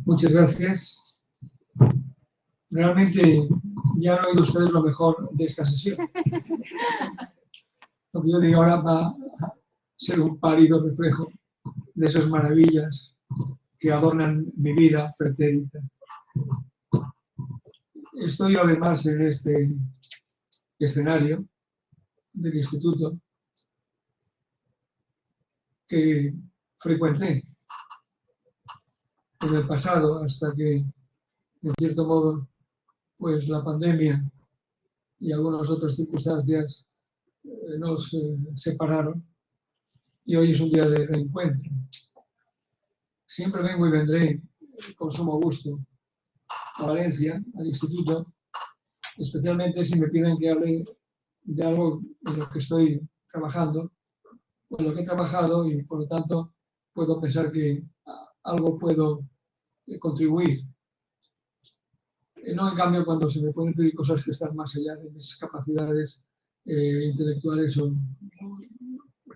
Muchas gracias. Realmente ya han oído ustedes lo mejor de esta sesión. Lo que yo digo ahora va a ser un pálido reflejo de esas maravillas que adornan mi vida pretérita. Estoy además en este escenario del instituto que frecuenté en el pasado hasta que, en cierto modo, pues la pandemia y algunas otras circunstancias nos separaron y hoy es un día de reencuentro. Siempre vengo y vendré con sumo gusto a Valencia, al instituto, especialmente si me piden que hable de algo en lo que estoy trabajando, o en lo que he trabajado y por lo tanto puedo pensar que algo puedo contribuir. No en cambio cuando se me pueden pedir cosas que están más allá de mis capacidades intelectuales o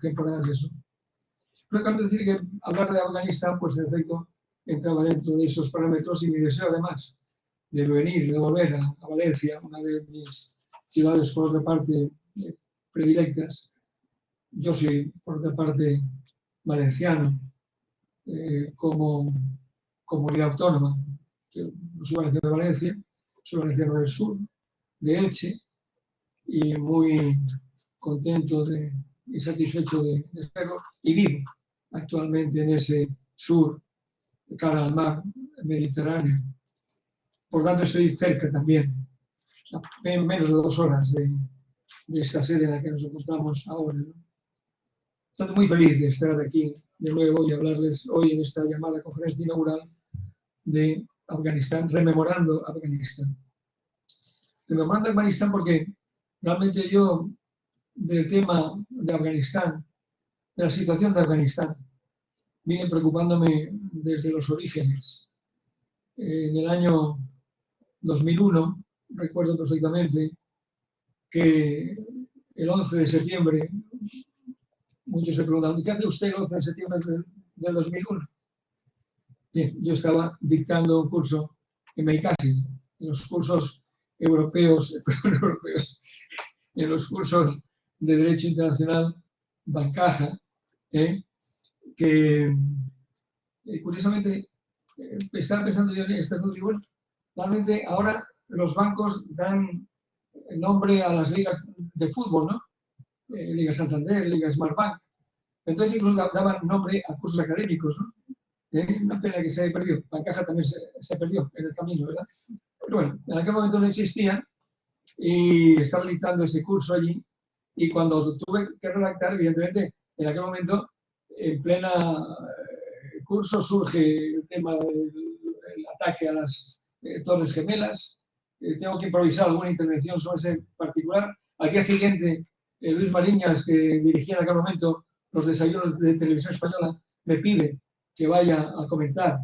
temporales, ¿no? Pero acabo de decir que hablar de Afganistán, pues en efecto, entraba dentro de esos parámetros y mi deseo además de venir, de volver a Valencia, una de mis ciudades por otra parte predilectas. Yo soy por otra parte valenciano, como comunidad autónoma. Yo soy valenciano de Valencia, soy valenciano del sur, de Elche, y muy contento y satisfecho de serlo, y vivo actualmente en ese sur, de cara al mar Mediterráneo. Por tanto, estoy cerca también, o sea, menos de 2 horas de esta sede en la que nos encontramos ahora, ¿no? Estoy muy feliz de estar aquí de nuevo y hablarles hoy en esta llamada conferencia inaugural de Afganistán, rememorando Afganistán. Rememorando Afganistán porque realmente yo, del tema de Afganistán, de la situación de Afganistán, vine preocupándome desde los orígenes. En el año 2001, recuerdo perfectamente que el 11 de septiembre, muchos se preguntaban, ¿qué hace usted el 11 de septiembre del 2001? Bien, yo estaba dictando un curso en Meicasi, en los cursos europeos, en los cursos de Derecho Internacional Bancaja, que curiosamente estaba pensando yo en esta cosa, y bueno, realmente ahora los bancos dan nombre a las ligas de fútbol, ¿no? Liga Santander, Liga Smartbank. Entonces incluso daban nombre a cursos académicos, ¿no? Una pena que se haya perdido. Bancaja también se perdió en el camino, ¿verdad? Pero bueno, en aquel momento no existía y estaba dictando ese curso allí y cuando tuve que redactar, evidentemente, en aquel momento, en plena curso surge el tema del ataque a las Torres Gemelas. Tengo que improvisar alguna intervención sobre ese particular. Al día siguiente, Luis Mariñas, que dirigía en aquel momento los desayunos de Televisión Española, me pide que vaya a comentar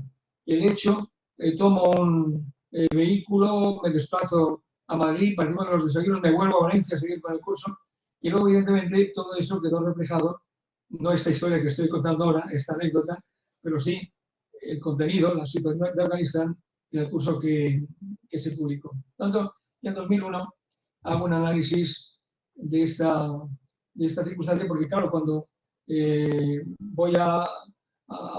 el hecho. Tomo un vehículo, me desplazo a Madrid, participo de los desayunos, me vuelvo a Valencia a seguir con el curso y luego evidentemente todo eso quedó reflejado, no esta historia que estoy contando ahora, esta anécdota, pero sí el contenido, la situación de Afganistán en el curso que se publicó. Por tanto, en 2001 hago un análisis de esta circunstancia porque claro, cuando voy a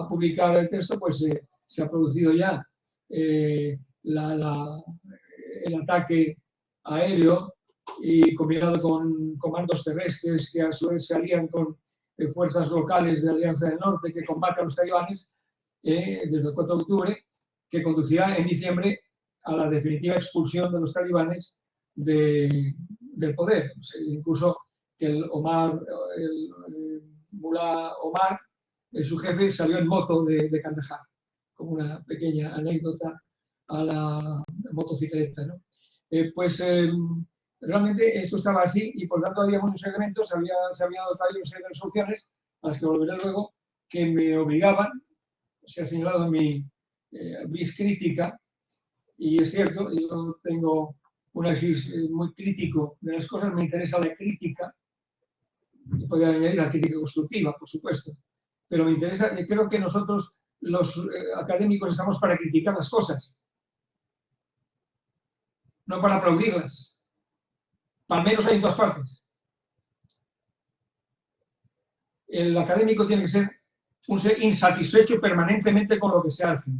publicar el texto, pues se ha producido ya el ataque aéreo y combinado con comandos terrestres que a su vez se alían con fuerzas locales de la Alianza del Norte que combaten a los talibanes desde el 4 de octubre, que conducirá en diciembre a la definitiva expulsión de los talibanes del poder. O sea, incluso que el Mullah Omar, su jefe, salió en moto de Kandahar, como una pequeña anécdota a la motocicleta, ¿no? Realmente esto estaba así y por tanto había muchos elementos, se había adoptado una serie de resoluciones a las que volveré luego, que me obligaban, se ha señalado en mi vis crítica, y es cierto, yo tengo un análisis muy crítico de las cosas, me interesa la crítica, y podría añadir la crítica constructiva, por supuesto, pero me interesa, creo que nosotros, los académicos, estamos para criticar las cosas, no para aplaudirlas. Al menos hay en todas partes. El académico tiene que ser un ser insatisfecho permanentemente con lo que se hace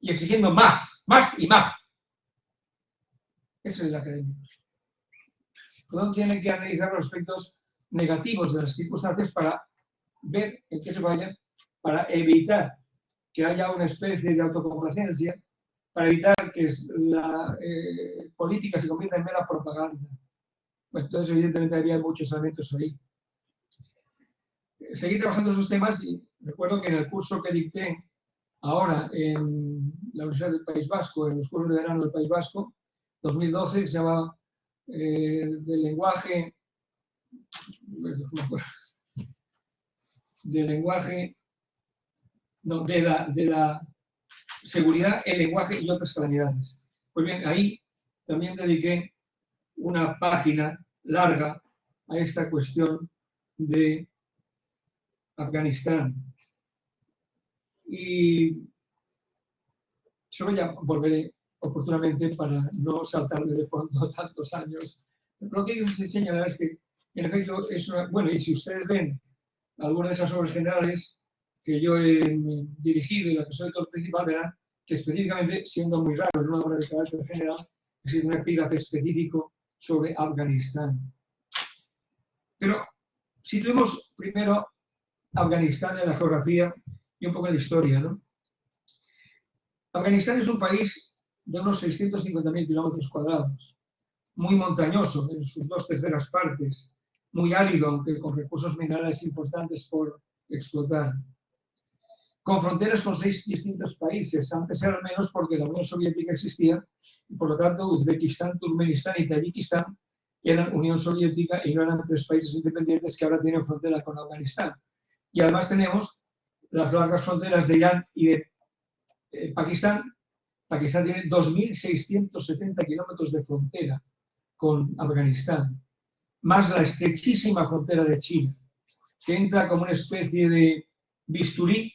y exigiendo más, más y más. Ese es el académico. Uno tiene que analizar los aspectos negativos de las circunstancias para ver en qué se vayan, para evitar que haya una especie de autocomplacencia, para evitar que la política se convierta en mera propaganda. Bueno, entonces, evidentemente, había muchos elementos ahí. Seguí trabajando esos temas y recuerdo que en el curso que dicté ahora en la Universidad del País Vasco, en los cursos de verano del País Vasco, 2012, que se llama del lenguaje, no, de la seguridad, el lenguaje y otras calamidades. Pues bien, ahí también dediqué una página larga a esta cuestión de Afganistán. Y solo ya volveré oportunamente para no saltarme de fondo tantos años. Lo que quiero señalar es que, en efecto, es una... Bueno, y si ustedes ven algunas de esas obras generales que yo he dirigido y la que soy autor principal, verán que específicamente, siendo muy raro en una obra de carácter general, existe un epígrafe específico sobre Afganistán. Pero situemos primero Afganistán en la geografía y un poco en la historia, ¿no? Afganistán es un país de unos 650.000 kilómetros cuadrados, muy montañoso en sus 2/3 partes, muy árido, aunque con recursos minerales importantes por explotar, con fronteras con 6 distintos países. Antes eran menos porque la Unión Soviética existía y por lo tanto Uzbekistán, Turkmenistán y Tayikistán eran Unión Soviética y no eran 3 países independientes que ahora tienen frontera con Afganistán. Y además tenemos las largas fronteras de Irán y de Pakistán. Pakistán tiene 2.670 kilómetros de frontera con Afganistán, más la estrechísima frontera de China, que entra como una especie de bisturí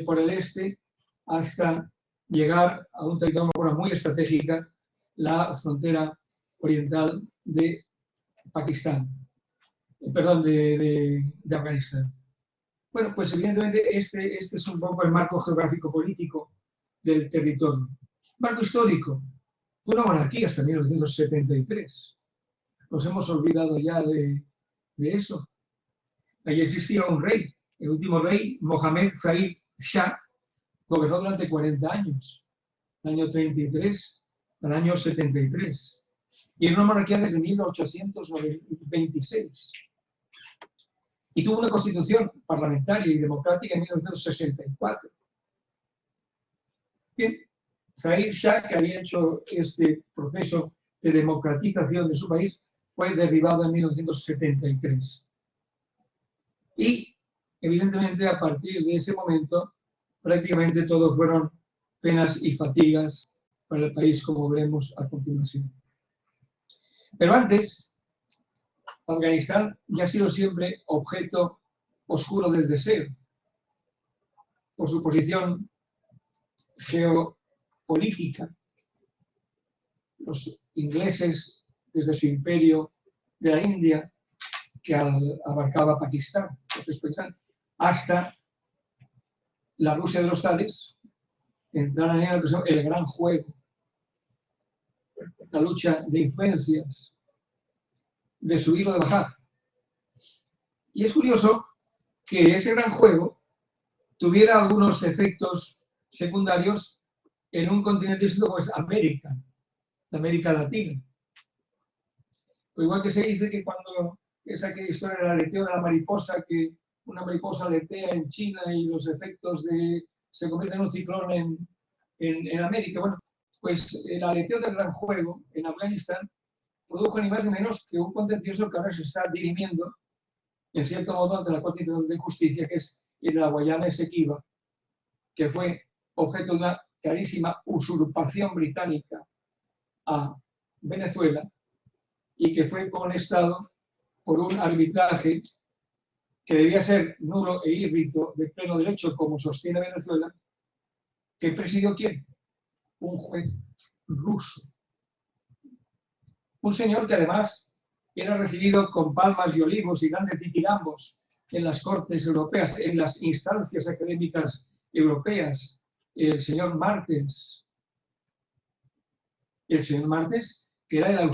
por el este hasta llegar a un territorio muy estratégica, la frontera oriental de Pakistán, perdón, de Afganistán. Bueno, pues evidentemente este es un poco el marco geográfico-político del territorio. Marco histórico, una monarquía hasta 1973. Nos hemos olvidado ya de eso. Allí existía un rey, el último rey, Mohammed Zahir Shah, gobernó durante 40 años, del año 33 al año 73. Y era una monarquía desde 1826. Y tuvo una constitución parlamentaria y democrática en 1964. Bien, Zahir Shah, que había hecho este proceso de democratización de su país, fue derribado en 1973. Y, evidentemente, a partir de ese momento, prácticamente todo fueron penas y fatigas para el país, como veremos a continuación. Pero antes, Afganistán ya ha sido siempre objeto oscuro del deseo, por su posición geopolítica. Los ingleses, desde su imperio de la India, que abarcaba Pakistán, hasta la Rusia de los Zares, entraron en el gran juego, la lucha de influencias, de subir o de bajar. Y es curioso que ese gran juego tuviera algunos efectos secundarios en un continente distinto como es América, la América Latina. Pues igual que se dice que cuando esa historia del aleteo de la mariposa, que una mariposa aletea en China y los efectos se convierte en un ciclón en América. Bueno, pues el aleteo del gran juego en Afganistán produjo ni más ni menos que un contencioso que ahora se está dirimiendo, en cierto modo, ante la Corte de Justicia, que es el de la Guayana Esequiba, que fue objeto de una clarísima usurpación británica a Venezuela y que fue conestado por un arbitraje que debía ser nulo e írrito de pleno derecho, como sostiene Venezuela, ¿que presidió quién? Un juez ruso. Un señor que además era recibido con palmas y olivos y grandes ditirambos en las cortes europeas, en las instancias académicas europeas, el señor Martens. El señor Martens, que era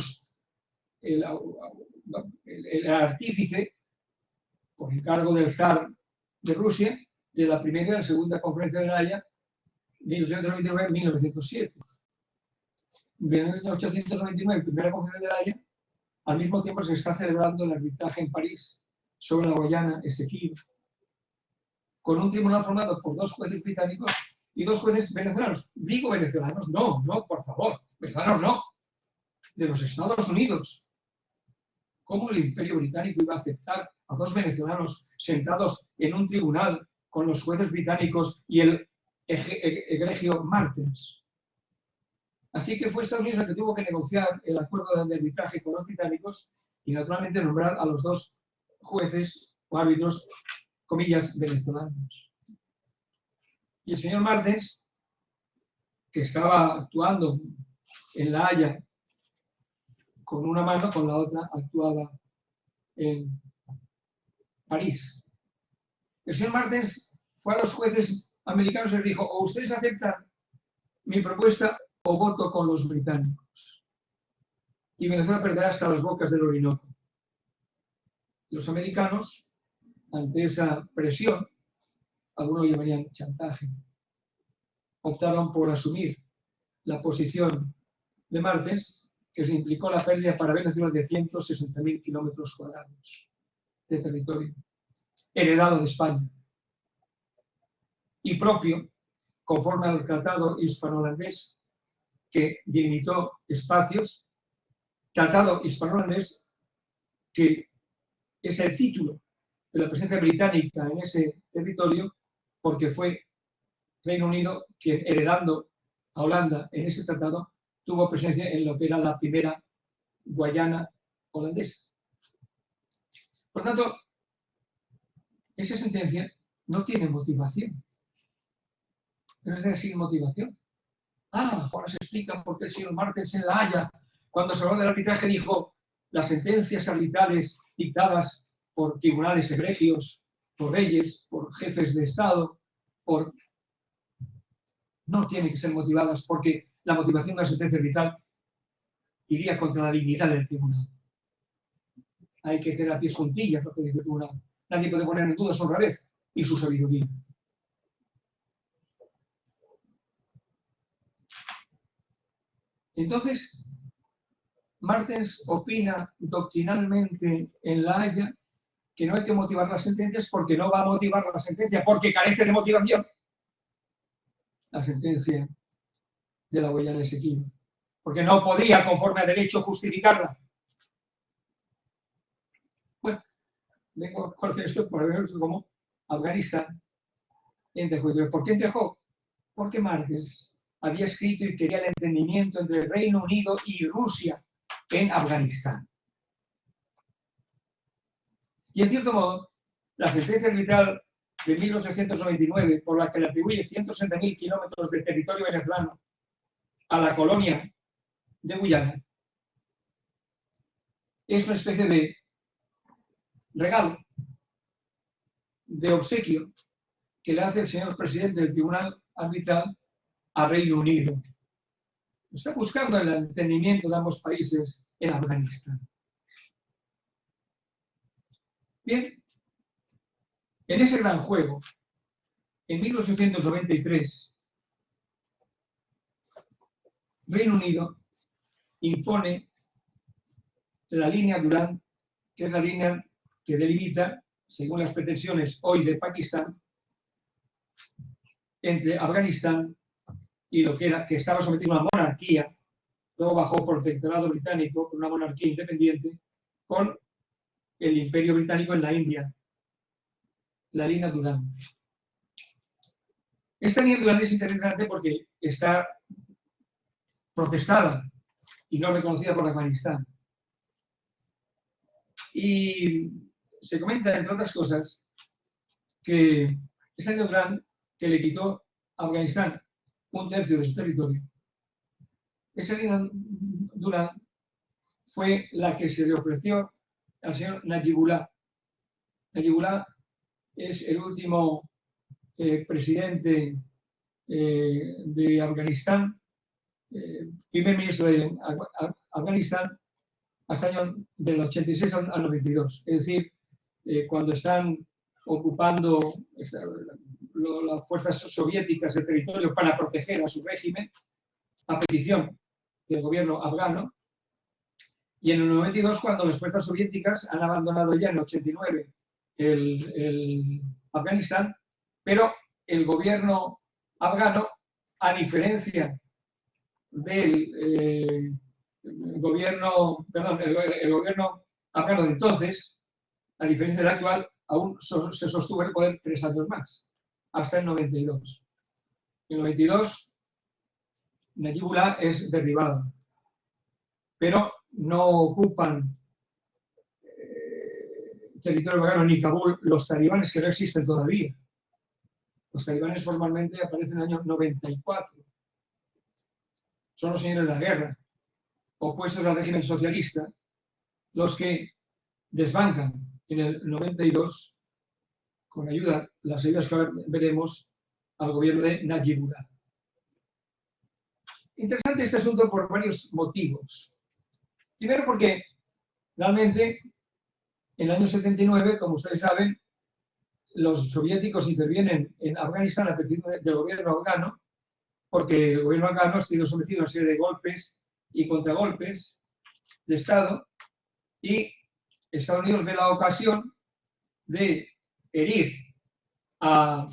el artífice, por encargo del zar de Rusia, de la primera y la segunda conferencia de La Haya, 1899-1907. En 1899, primera conferencia de La Haya, al mismo tiempo se está celebrando el arbitraje en París sobre la Guayana Esequiba, con un tribunal formado por 2 jueces británicos y 2 jueces venezolanos. Digo venezolanos, no, por favor, venezolanos no, de los Estados Unidos. ¿Cómo el Imperio Británico iba a aceptar a 2 venezolanos sentados en un tribunal con los jueces británicos y el egregio Martens? Así que fue Estados Unidos el que tuvo que negociar el acuerdo de arbitraje con los británicos y naturalmente nombrar a los 2 jueces o árbitros, comillas, venezolanos. Y el señor Martens, que estaba actuando en La Haya con una mano, con la otra actuaba en París. El señor Martens fue a los jueces americanos y les dijo: o ustedes aceptan mi propuesta o voto con los británicos. Y Venezuela perderá hasta las bocas del Orinoco. Los americanos, ante esa presión, algunos llamarían chantaje, optaron por asumir la posición de Martens, que se implicó la pérdida para Venezuela de 160.000 kilómetros cuadrados de territorio, heredado de España, y propio, conforme al tratado hispano-holandés, que delimitó espacios, tratado hispano-holandés que es el título de la presencia británica en ese territorio, porque fue Reino Unido quien, heredando a Holanda en ese tratado, tuvo presencia en lo que era la primera Guayana holandesa. Por tanto, esa sentencia no tiene motivación. No es de sin motivación. Ahora se explica por qué el señor Martens en La Haya, cuando se habló del arbitraje, dijo: las sentencias arbitrales dictadas por tribunales egregios, por reyes, por jefes de Estado, no tienen que ser motivadas, porque la motivación de la sentencia arbitral iría contra la dignidad del tribunal. Hay que quedar a pies juntillas, lo que dice el tribunal. Nadie puede poner en duda su honradez y su sabiduría. Entonces, Martens opina doctrinalmente en La Haya que no hay que motivar las sentencias porque no va a motivar la sentencia, porque carece de motivación la sentencia de la Guayana Esequiba, porque no podía, conforme a derecho, justificarla. Bueno, vengo a conocer esto por ver cómo Afganistán encajó. ¿Por qué encajó? Porque Martens había escrito y quería el entendimiento entre el Reino Unido y Rusia en Afganistán. Y en cierto modo, la sentencia arbitral de 1899, por la que le atribuye 160.000 kilómetros de territorio venezolano a la colonia de Guyana, es una especie de regalo, de obsequio, que le hace el señor presidente del Tribunal Arbitral a Reino Unido. Está buscando el entendimiento de ambos países en Afganistán. Bien, en ese gran juego, en 1893, Reino Unido impone la línea Durand, que es la línea que delimita, según las pretensiones hoy de Pakistán, entre Afganistán y lo que estaba sometido a una monarquía, luego bajo protectorado británico, con una monarquía independiente, con el Imperio Británico en la India, la línea Durand. Esta línea Durand es interesante porque está protestada y no reconocida por Afganistán. Y se comenta, entre otras cosas, que ese año Durán que le quitó a Afganistán un tercio de su territorio, ese año Durán fue la que se le ofreció al señor Najibullah. Najibullah es el último presidente de Afganistán, primer ministro de Afganistán hasta el año del 86 al 92. Es decir, cuando están ocupando las fuerzas soviéticas el territorio para proteger a su régimen, a petición del gobierno afgano, y en el 92, cuando las fuerzas soviéticas han abandonado ya en el 89 el Afganistán, pero el gobierno afgano, a diferencia del el gobierno afgano de entonces, a diferencia del actual, aún se sostuvo el poder 3 años más, hasta el 92. En el 92, Najibullah es derribado, pero no ocupan territorio afgano ni Kabul los talibanes, que no existen todavía. Los talibanes formalmente aparecen en el año 94. Son los señores de la guerra, opuestos al régimen socialista, los que desbancan en el 92, con las ayudas que ahora veremos, al gobierno de Najibullah. Interesante este asunto por varios motivos. Primero porque realmente en el año 79, como ustedes saben, los soviéticos intervienen en Afganistán a petición del gobierno afgano, porque el gobierno afgano ha sido sometido a una serie de golpes y contragolpes de Estado, y Estados Unidos ve la ocasión de herir a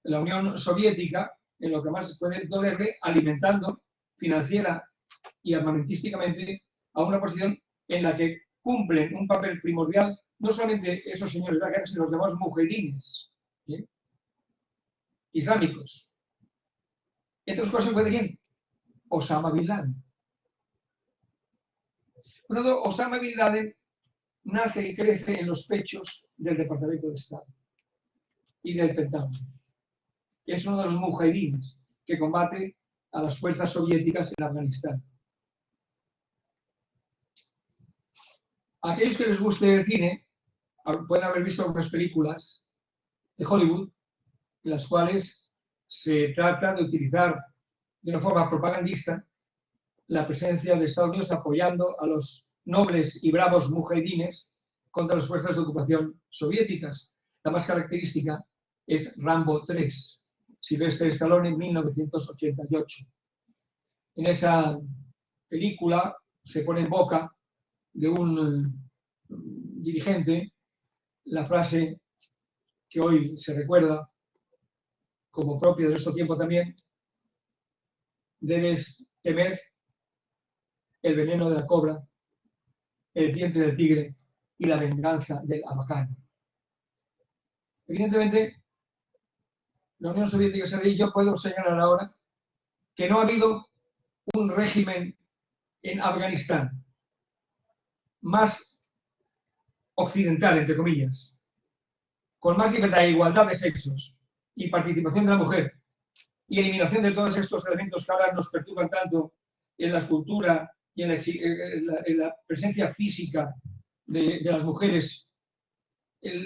la Unión Soviética en lo que más puede dolerle, alimentando financiera y armamentísticamente a una posición en la que cumplen un papel primordial no solamente esos señores de la guerra, sino los llamados mujahidines islámicos. Entre otras cosas se puede quién, Osama Bin Laden. Por lo tanto, Osama Bin Laden nace y crece en los pechos del Departamento de Estado y del Pentágono. Es uno de los mujahidines que combate a las fuerzas soviéticas en Afganistán. A aquellos que les guste el cine pueden haber visto algunas películas de Hollywood en las cuales se trata de utilizar de una forma propagandista la presencia de Estados Unidos apoyando a los nobles y bravos mujahidines contra las fuerzas de ocupación soviéticas. La más característica es Rambo 3, Sylvester Stallone, en 1988. En esa película se pone en boca de un dirigente la frase que hoy se recuerda como propia de nuestro tiempo también: debes temer el veneno de la cobra, el diente del tigre y la venganza del afgano. Evidentemente, la Unión Soviética se ve, y yo puedo señalar ahora que no ha habido un régimen en Afganistán más occidental, entre comillas, con más libertad e igualdad de sexos y participación de la mujer y eliminación de todos estos elementos que ahora nos perturban tanto en la cultura y en la presencia física de las mujeres,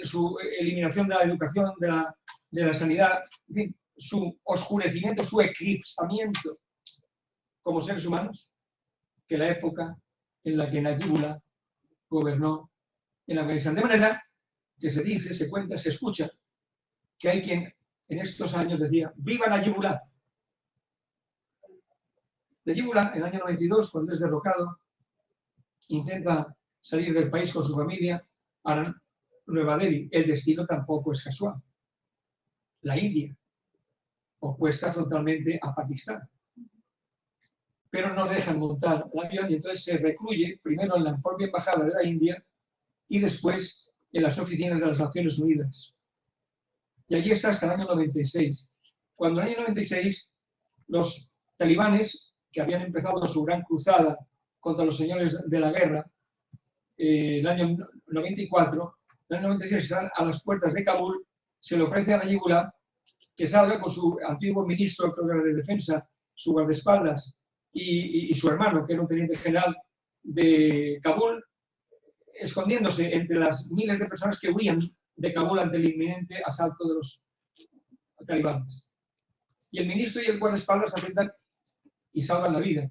su eliminación de la educación, de la sanidad, en fin, su oscurecimiento, su eclipsamiento como seres humanos, que la época en la que Najibullah gobernó en Afganistán. De manera que se dice, se cuenta, se escucha que hay quien en estos años decía: ¡viva Najibullah! Najibullah, en el año 92, cuando es derrocado, intenta salir del país con su familia a Nueva Delhi. El destino tampoco es casual. La India, opuesta frontalmente a Pakistán. Pero no dejan montar el avión y entonces se recluye primero en la propia embajada de la India y después en las oficinas de las Naciones Unidas. Y allí está hasta el año 96. Cuando en el año 96 los talibanes, que habían empezado su gran cruzada contra los señores de la guerra, el año 94, en el año 96 están a las puertas de Kabul, se le ofrece a Nayibullah que salga con su antiguo ministro de Defensa, su guardaespaldas y su hermano, que era un teniente general de Kabul, escondiéndose entre las miles de personas que huían de Kabul ante el inminente asalto de los talibanes. Y el ministro y el guardaespaldas aceptan y salvan la vida.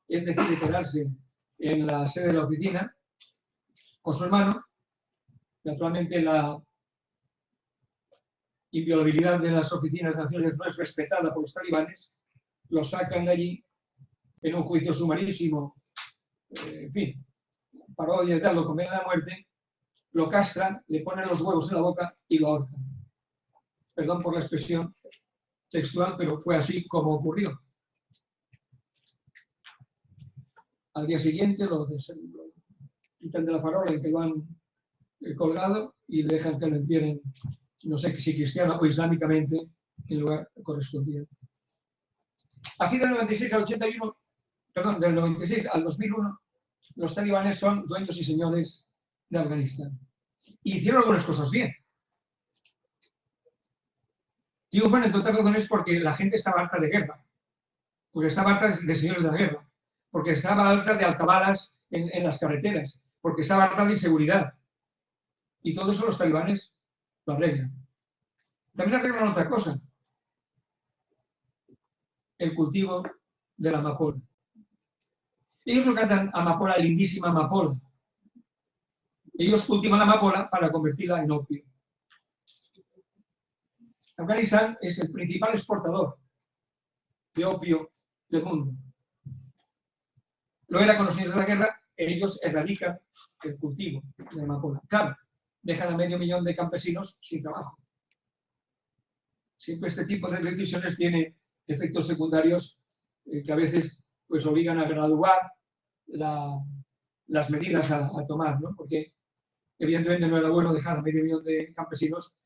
Él decide quedarse en la sede de la oficina con su hermano. Naturalmente, la inviolabilidad de las oficinas de Naciones no es respetada por los talibanes. Lo sacan de allí en un juicio sumarísimo, en fin, parodia y tal, lo condenan a muerte, lo castran, le ponen los huevos en la boca y lo ahorcan. Perdón por la expresión textual, pero fue así como ocurrió. Al día siguiente lo quitan de la farola en que lo han colgado y le dejan que lo entierren, no sé si cristiana o islámicamente, en el lugar correspondiente. Así del 96 al 81, perdón, del 96 al 2001, los talibanes son dueños y señores de Afganistán. Y hicieron algunas cosas bien. Triunfan, entre otras razones, porque la gente estaba harta de guerra, porque estaba harta de señores de la guerra, porque estaba harta de alcabalas en las carreteras, porque estaba harta de inseguridad. Y todo eso los talibanes lo arreglan. También arreglan otra cosa: el cultivo de la amapola. Ellos lo cantan amapola, lindísima amapola. Ellos cultivan la amapola para convertirla en opio. Afganistán es el principal exportador de opio del mundo. Lo era con los señores de la guerra, ellos erradican el cultivo de la amapola. Claro, dejan a 500.000 de campesinos sin trabajo. Siempre este tipo de decisiones tiene efectos secundarios que a veces pues obligan a graduar las medidas a tomar, ¿no? Porque evidentemente no era bueno dejar a 500.000 de campesinos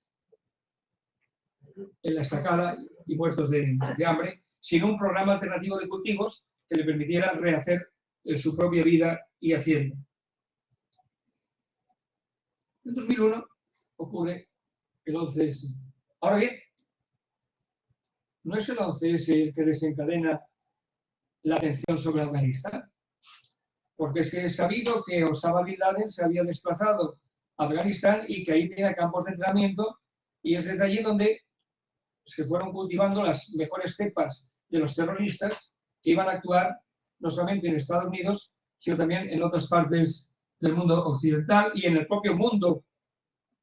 en la estacada y muertos de hambre, sin un programa alternativo de cultivos que le permitiera rehacer su propia vida y hacienda. En 2001 ocurre el 11S. Ahora bien, no es el 11S el que desencadena la atención sobre Afganistán, porque es que es sabido que Osama Bin Laden se había desplazado a Afganistán y que ahí tenía campos de entrenamiento, y es desde allí donde se fueron cultivando las mejores cepas de los terroristas que iban a actuar no solamente en Estados Unidos, sino también en otras partes del mundo occidental y en el propio mundo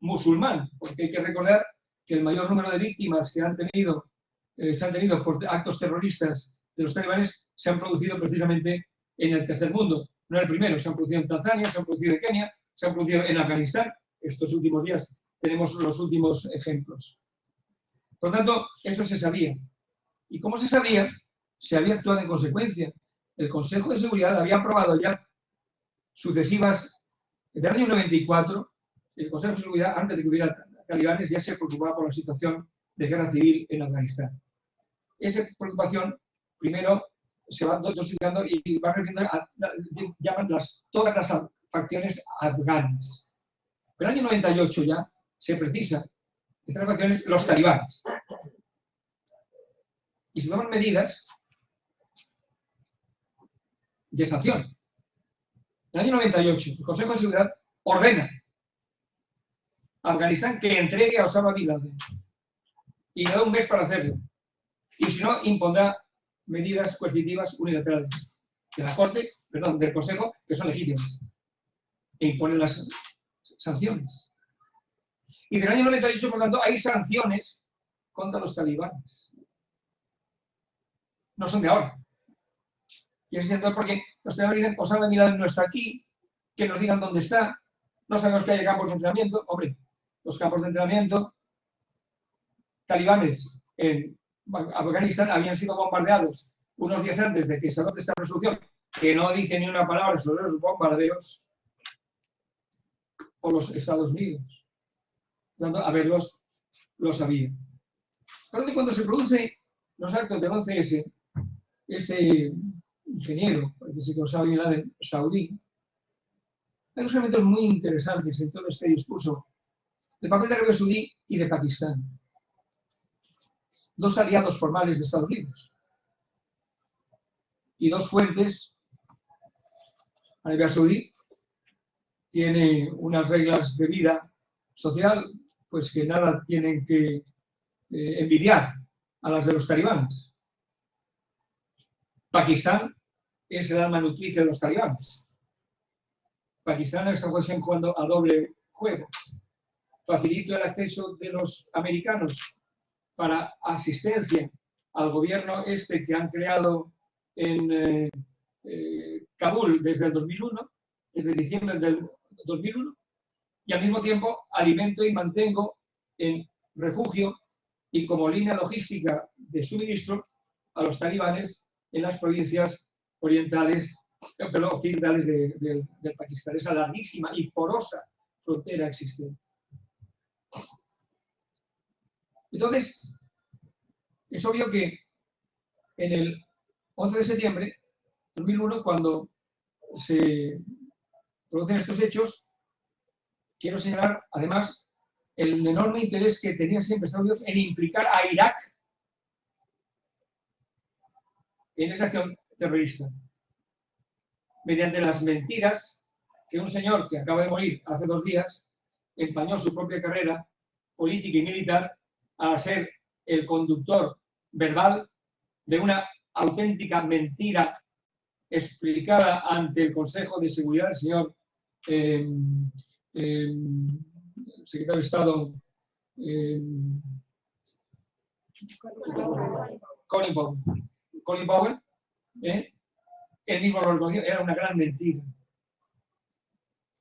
musulmán, porque hay que recordar que el mayor número de víctimas que se han tenido por actos terroristas de los talibanes se han producido precisamente en el tercer mundo. No era el primero, se han producido en Tanzania, se han producido en Kenia, se han producido en Afganistán. Estos últimos días tenemos los últimos ejemplos. Por lo tanto, eso se sabía. ¿Y cómo se sabía? Se había actuado en consecuencia. El Consejo de Seguridad había aprobado ya sucesivas, desde el año 94, el Consejo de Seguridad, antes de que hubiera talibanes, ya se preocupaba por la situación de guerra civil en Afganistán. Esa preocupación, primero, se va dosificando y va refiriendo llaman todas las facciones afganas. Pero en el año 98 ya se precisa, entre las facciones, los talibanes. Y se toman medidas de sanción. En el año 98, el Consejo de Seguridad ordena a Afganistán que entregue a Osama Bin Laden y le da un mes para hacerlo. Y si no, impondrá medidas coercitivas unilaterales de la Corte, perdón, del Consejo, que son legítimas, e imponen las sanciones. Y del año 98, por tanto, hay sanciones contra los talibanes. No son de ahora. Y es cierto porque los talibanes dicen, Osama Bin Laden no está aquí, que nos digan dónde está, no sabemos que haya campos de entrenamiento. Hombre, los campos de entrenamiento talibanes en Afganistán habían sido bombardeados unos días antes de que se adopte esta resolución, que no dice ni una palabra sobre los bombardeos por los Estados Unidos. Por tanto, a verlos lo sabía. Por tanto, cuando se produce los actos del 11S, este ingeniero, parece que Osama Bin Laden, saudí, hay dos elementos muy interesantes en todo este discurso. El papel de Arabia Saudí y de Pakistán. Dos aliados formales de Estados Unidos. Y dos fuentes. Arabia Saudí tiene unas reglas de vida social pues que nada tienen que envidiar a las de los talibanes. Pakistán es el alma nutricia de los talibanes. Pakistán está jugando a doble juego. Facilito el acceso de los americanos para asistencia al gobierno que han creado en Kabul desde el 2001, desde diciembre del 2001, y al mismo tiempo alimento y mantengo en refugio y como línea logística de suministro a los talibanes en las provincias occidentales del Pakistán. Esa larguísima y porosa frontera existente. Entonces, es obvio que en el 11 de septiembre de 2001, cuando se producen estos hechos, quiero señalar, además, el enorme interés que tenía siempre Estados Unidos en implicar a Irak en esa acción terrorista, mediante las mentiras que un señor que acaba de morir hace 2 días empañó su propia carrera política y militar a ser el conductor verbal de una auténtica mentira explicada ante el Consejo de Seguridad, el señor secretario de Estado Colin Powell, él mismo lo reconoció, era una gran mentira.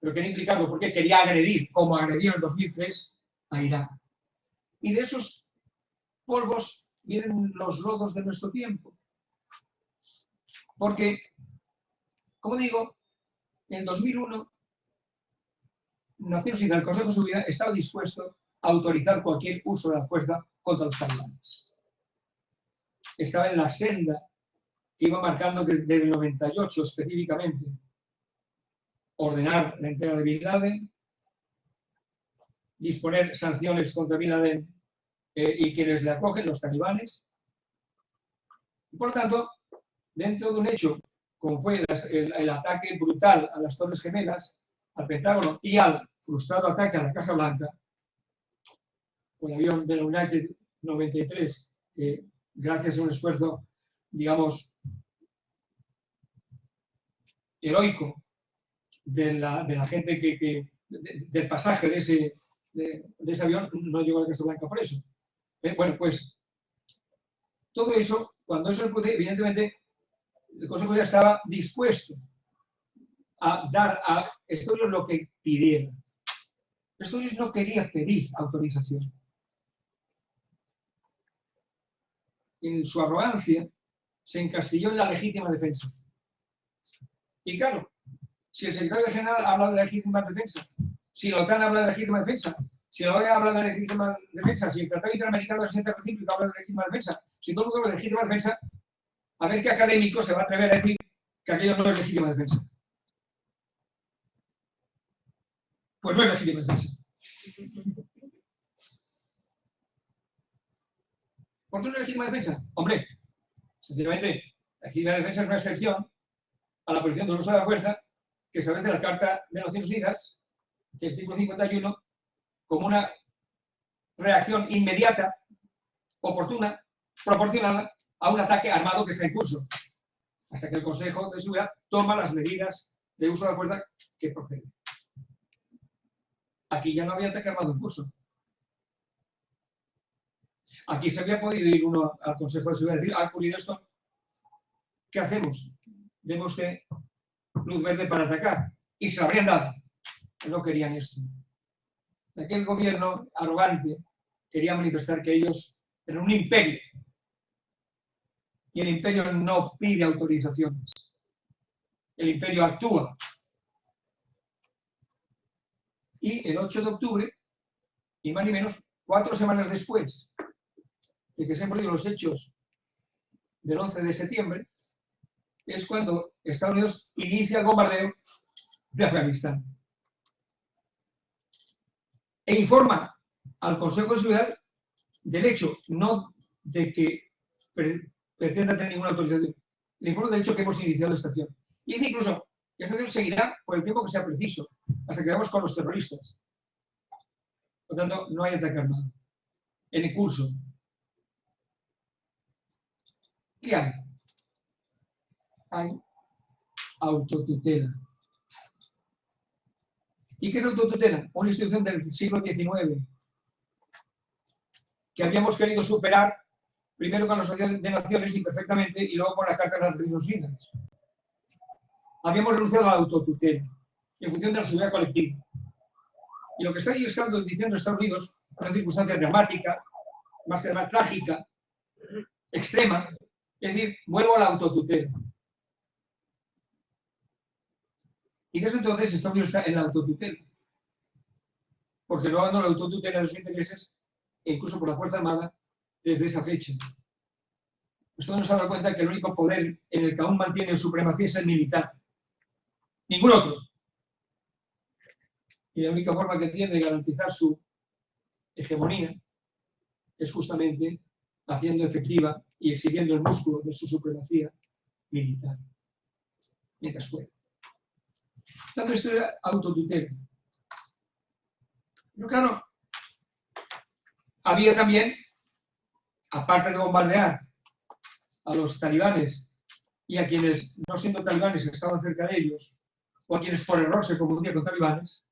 Pero quería implicarlo porque quería agredir, como agredió en el 2003 a Irak. Y de esos polvos vienen los lodos de nuestro tiempo. Porque, como digo, en el 2001, Naciones Unidas, el Consejo de Seguridad, estaba dispuesto a autorizar cualquier uso de la fuerza contra los talibanes. Estaba en la senda que iba marcando desde el 98 específicamente. Ordenar la entrega de Bin Laden, disponer sanciones contra Bin Laden y quienes le acogen, los talibanes. Por lo tanto, dentro de un hecho como fue el ataque brutal a las Torres Gemelas, al Pentágono y al frustrado ataque a la Casa Blanca, con el avión de la United 93, gracias a un esfuerzo, digamos, heroico de la gente del pasaje de ese avión, no llegó a la Casa Blanca por eso. Bueno, pues todo eso, cuando eso se produce, evidentemente, el Consejo ya estaba dispuesto a dar a Estados Unidos lo que pidiera. Estados Unidos no quería pedir autorización. En su arrogancia se encastilló en la legítima defensa. Y claro, si el secretario general habla de la legítima defensa, si la OTAN habla de legítima defensa, si la OEA habla de legítima defensa, si el Tratado Interamericano de Asistencia Pacífica habla de legítima defensa, si todo el mundo habla de legítima defensa, a ver qué académico se va a atrever a decir que aquello no es legítima defensa. Pues no es legítima defensa. ¿Por qué no es legítima defensa? Hombre, sencillamente, la legítima defensa es una excepción a la prohibición del uso de la fuerza que establece la Carta de Naciones Unidas, el artículo 51, como una reacción inmediata, oportuna, proporcionada a un ataque armado que está en curso, hasta que el Consejo de Seguridad toma las medidas de uso de la fuerza que proceden. Aquí ya no había ataque armado en curso. Aquí se había podido ir uno al Consejo de Seguridad y decir, ha ocurrido esto, ¿qué hacemos? Deme usted luz verde para atacar. Y se lo habrían dado. No querían esto. Aquel gobierno arrogante quería manifestar que ellos eran un imperio. Y el imperio no pide autorizaciones. El imperio actúa. Y el 8 de octubre, y más ni menos, 4 semanas después de que se han producido los hechos del 11 de septiembre, es cuando Estados Unidos inicia el bombardeo de Afganistán. E informa al Consejo de Seguridad del hecho, no de que pretenda tener ninguna autorización. Le informo del hecho que hemos iniciado la estación. Y dice incluso que esta estación seguirá por el tiempo que sea preciso, hasta que vayamos con los terroristas. Por lo tanto, no hay ataque armado. En el curso. ¿Qué hay? Hay autotutela. ¿Y qué es autotutela? Una institución del siglo XIX que habíamos querido superar primero con la Sociedad de Naciones imperfectamente y luego con la Carta de las Naciones Unidas. Habíamos renunciado a la autotutela en función de la seguridad colectiva. Y lo que está diciendo Estados Unidos, una circunstancia dramática, más que más trágica, extrema, es decir, vuelvo a la autotutela. Y desde entonces Estados Unidos está en la autotutela. Porque no abandonó la autotutela de sus intereses, e incluso por la Fuerza Armada, desde esa fecha. Esto nos ha dado cuenta que el único poder en el que aún mantiene supremacía es el militar. Ningún otro. Y la única forma que tiene de garantizar su hegemonía es justamente haciendo efectiva y exhibiendo el músculo de su supremacía militar. Mientras fuera. Tanto esto era autotutela. Pero claro, había también, aparte de bombardear a los talibanes y a quienes, no siendo talibanes, estaban cerca de ellos, o a quienes por error se confundían con talibanes,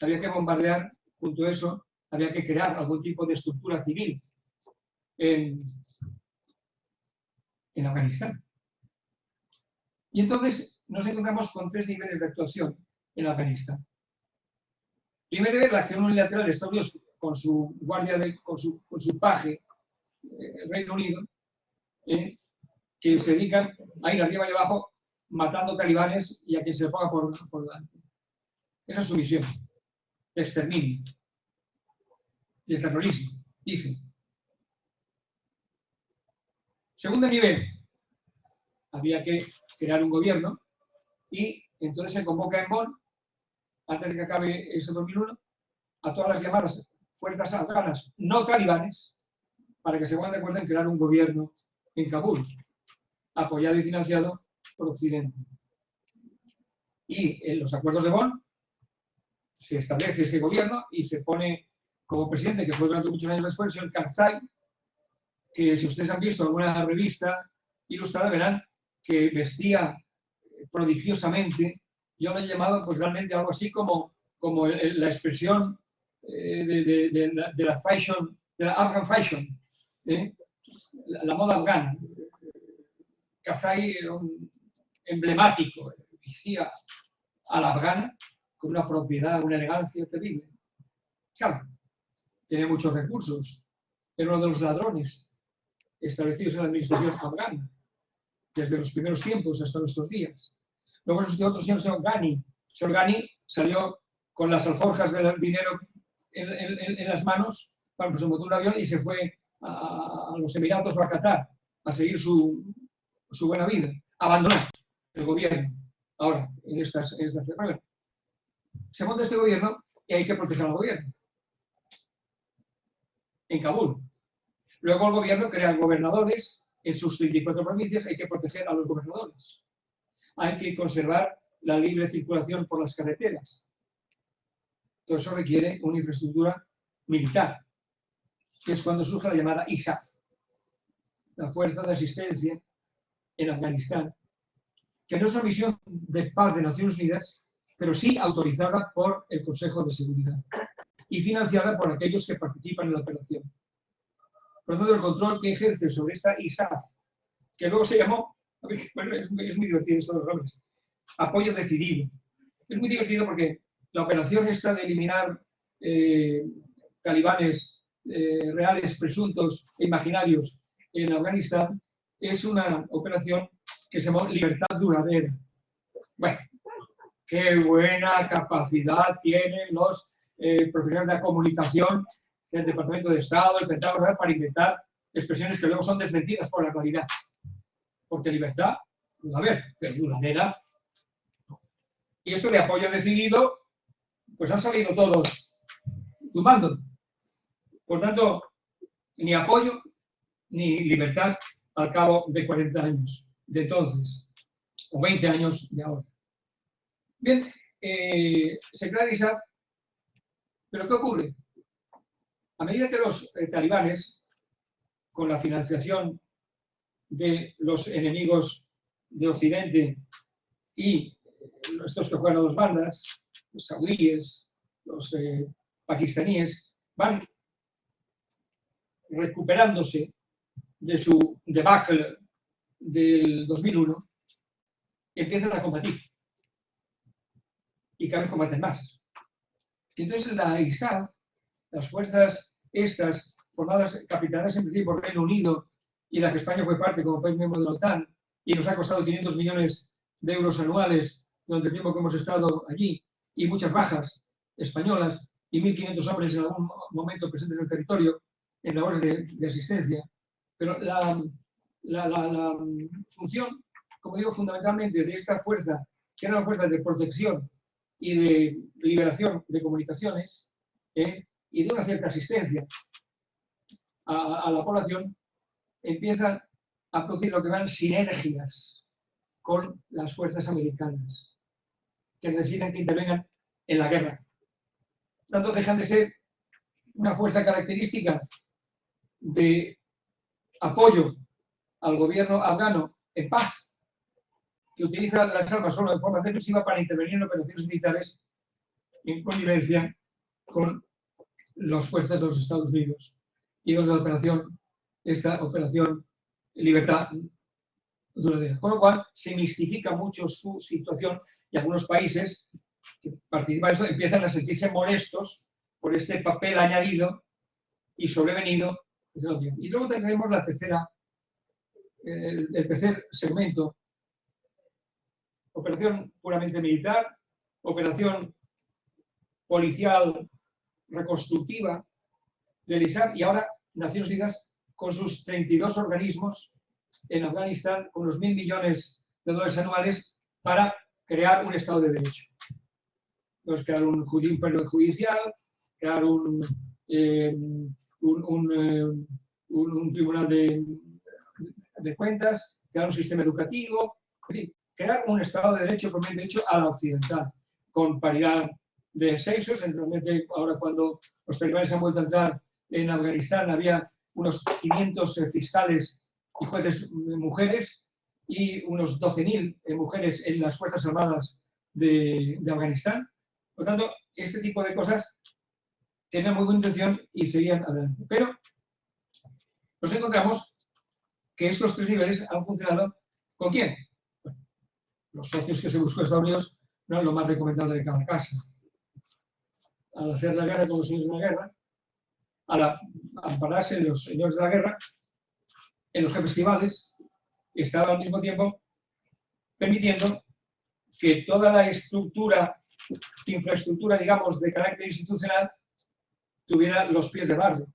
había que bombardear, junto a eso, había que crear algún tipo de estructura civil en Afganistán. Y entonces nos encontramos con tres niveles de actuación en Afganistán. Primero, la acción unilateral de Estados Unidos con su guardia, con su paje, el Reino Unido, que se dedican a ir arriba y abajo matando talibanes y a quien se le ponga por delante. Esa es su misión de exterminio, de terrorismo, dice. Segundo nivel, había que crear un gobierno y entonces se convoca en Bonn, antes de que acabe ese 2001, a todas las llamadas fuerzas afganas no talibanes para que se pongan de acuerdo en crear un gobierno en Kabul, apoyado y financiado por Occidente. Y en los acuerdos de Bonn se establece ese gobierno y se pone como presidente, que fue durante muchos años después, el Karzai, que si ustedes han visto alguna revista ilustrada verán que vestía prodigiosamente. Yo lo he llamado pues realmente algo así como la expresión de la fashion, de la Afghan fashion, la moda afgana. Karzai era un emblemático, vestía a la afgana con una propiedad, una elegancia terrible. Claro, tenía muchos recursos, era uno de los ladrones establecidos en la administración afgana, desde los primeros tiempos hasta nuestros días. Luego existió otro señor Ghani. El señor Ghani salió con las alforjas del dinero en las manos, pues se montó un avión y se fue a los Emiratos o a Qatar a seguir su buena vida. Abandonó el gobierno. Ahora, en estas pruebas. Se monta este gobierno y hay que proteger al gobierno. En Kabul. Luego el gobierno crea gobernadores en sus 34 provincias, hay que proteger a los gobernadores. Hay que conservar la libre circulación por las carreteras. Todo eso requiere una infraestructura militar, que es cuando surge la llamada ISAF, la Fuerza de Asistencia en Afganistán, que no es una misión de paz de Naciones Unidas, pero sí autorizada por el Consejo de Seguridad y financiada por aquellos que participan en la operación. Por lo tanto, el control que ejerce sobre esta ISAF, que luego se llamó, bueno, es muy divertido esto de los nombres, apoyo decidido. Es muy divertido porque la operación esta de eliminar talibanes reales, presuntos e imaginarios en Afganistán es una operación que se llama Libertad Duradera. Bueno, qué buena capacidad tienen los profesionales de la comunicación del Departamento de Estado, del Pentágono, para inventar expresiones que luego son desmentidas por la realidad. Porque libertad, a ver, pero duradera. Y esto de apoyo decidido, pues han salido todos zumbando. Por tanto, ni apoyo ni libertad al cabo de 40 años de entonces, o 20 años de ahora. Bien, se crea el ISAF, pero ¿qué ocurre? A medida que los talibanes, con la financiación de los enemigos de Occidente y estos que juegan a dos bandas, los saudíes, los pakistaníes, van recuperándose de su debacle del 2001, empiezan a combatir. Y cada vez combaten más. Y entonces la ISAF, las fuerzas estas, formadas, capitanadas en principio por Reino Unido, y la que España fue parte como país miembro de la OTAN, y nos ha costado 500 millones de euros anuales durante el tiempo que hemos estado allí, y muchas bajas españolas, y 1.500 hombres en algún momento presentes en el territorio, en labores de asistencia. Pero la función, como digo, fundamentalmente de esta fuerza, que era una fuerza de protección y de liberación de comunicaciones, y de una cierta asistencia a la población, empiezan a producir lo que llaman sinergias con las fuerzas americanas, que necesitan que intervengan en la guerra. Por tanto, dejan de ser una fuerza característica de apoyo al gobierno afgano en paz, que utiliza las armas solo de forma defensiva para intervenir en operaciones militares en connivencia con las fuerzas de los Estados Unidos y de la operación, esta operación Libertad Duradera. Con lo cual se mistifica mucho su situación y algunos países que participan en esto empiezan a sentirse molestos por este papel añadido y sobrevenido. Y luego tenemos la tercera, el tercer segmento: operación puramente militar, operación policial reconstructiva del ISAF, y ahora Naciones Unidas con sus 32 organismos en Afganistán, con los 1.000 millones de dólares anuales para crear un Estado de Derecho. Entonces, crear un poder judicial, crear un tribunal de cuentas, crear un sistema educativo, en fin, crear un Estado de Derecho, por de hecho, a la occidental, con paridad de sexos. Realmente, ahora cuando los talibanes han vuelto a entrar en Afganistán, había unos 500 fiscales y jueces mujeres y unos 12.000 mujeres en las Fuerzas Armadas de Afganistán. Por tanto, este tipo de cosas tenían muy buena intención y seguían adelante. Pero nos encontramos que estos tres niveles han funcionado ¿con quién? Bueno, los socios que se buscó Estados Unidos no es lo más recomendable de cada casa. Al hacer la guerra con los señores de la guerra, al ampararse en los señores de la guerra, en los jefes tribales, estaba al mismo tiempo permitiendo que toda la infraestructura, digamos, de carácter institucional, tuviera los pies de barro.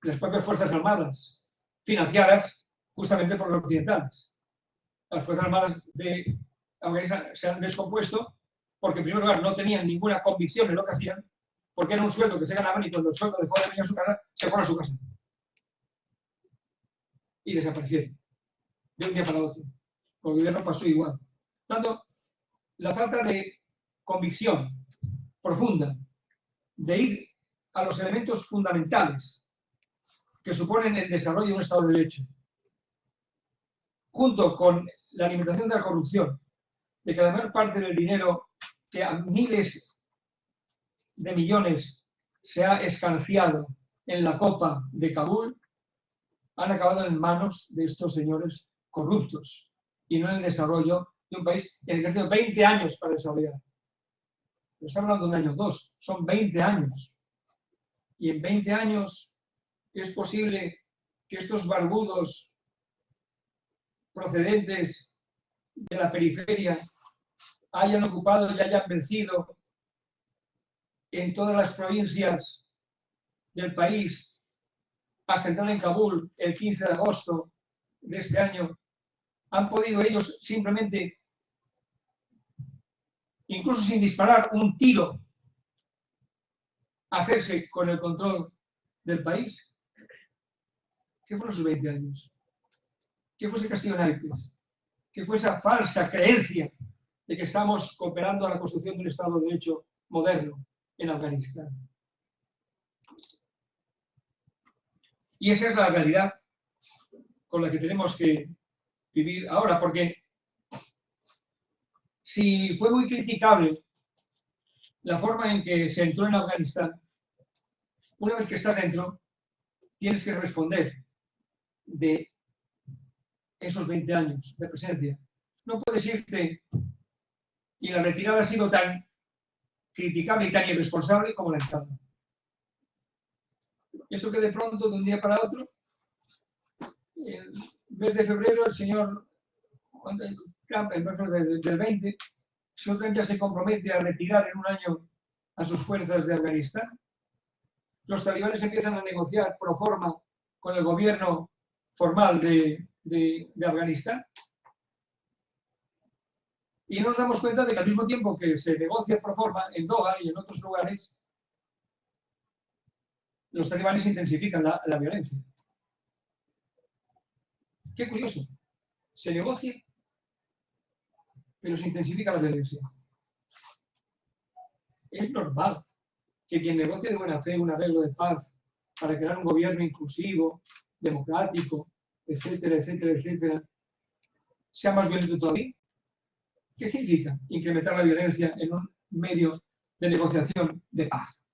Las propias Fuerzas Armadas, financiadas justamente por los occidentales. Las Fuerzas Armadas de Afganistán se han descompuesto porque, en primer lugar, no tenían ninguna convicción en lo que hacían, porque era un sueldo que se ganaban y cuando el sueldo dejó de venir a su casa, se fueron a su casa. Y desaparecieron. De un día para otro. Con el gobierno pasó igual. Por tanto, la falta de convicción profunda de ir a los elementos fundamentales que suponen el desarrollo de un Estado de Derecho, junto con la alimentación de la corrupción, de que la mayor parte del dinero que a miles de millones se ha escanciado en la copa de Kabul, han acabado en manos de estos señores corruptos y no en el desarrollo de un país en el que ha tenido 20 años para desarrollar. No estamos hablando de un año o dos, son 20 años. Y en 20 años es posible que estos barbudos procedentes de la periferia hayan ocupado y hayan vencido en todas las provincias del país hasta entrar en Kabul el 15 de agosto de este año. Han podido ellos simplemente, incluso sin disparar un tiro, hacerse con el control del país? ¿Qué fueron sus 20 años? ¿Qué fue ese castillo de naipes? ¿Qué fue esa falsa creencia de que estamos cooperando a la construcción de un Estado de Derecho moderno en Afganistán? Y esa es la realidad con la que tenemos que vivir ahora, porque si fue muy criticable la forma en que se entró en Afganistán, una vez que estás dentro, tienes que responder de esos 20 años de presencia. No puedes irte, y la retirada ha sido tan criticable y tan irresponsable como la entrada. Eso que de pronto, de un día para otro, en mes de febrero, el señor Trump, el mes del 20, el señor Trump ya se compromete a retirar en un año a sus fuerzas de Afganistán. Los talibanes empiezan a negociar pro forma con el gobierno formal de Afganistán. Y nos damos cuenta de que al mismo tiempo que se negocia pro forma en Doha y en otros lugares, los talibanes intensifican la violencia. Qué curioso. Se negocia, pero se intensifica la violencia. Es normal que quien negocie de buena fe un arreglo de paz para crear un gobierno inclusivo, democrático, etcétera, etcétera, etcétera, sea más violento todavía. ¿Qué significa incrementar la violencia en un medio de negociación de paz?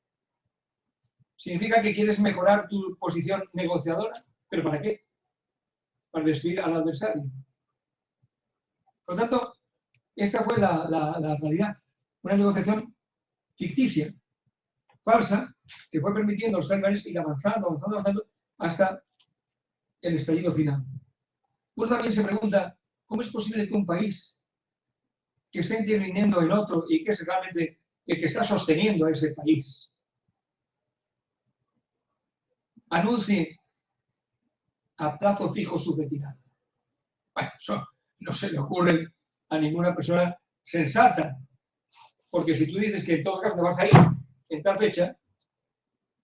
¿Significa que quieres mejorar tu posición negociadora? ¿Pero para qué? Para destruir al adversario. Por lo tanto, esta fue la realidad. Una negociación ficticia, falsa, que fue permitiendo a los talibanes ir avanzando hasta el estallido final. Uno también se pregunta, ¿cómo es posible que un país que está interviniendo en otro y que es realmente el que está sosteniendo a ese país anuncie a plazo fijo su retirada? Bueno, eso no se le ocurre a ninguna persona sensata, porque si tú dices que en todo caso te vas a ir en tal fecha,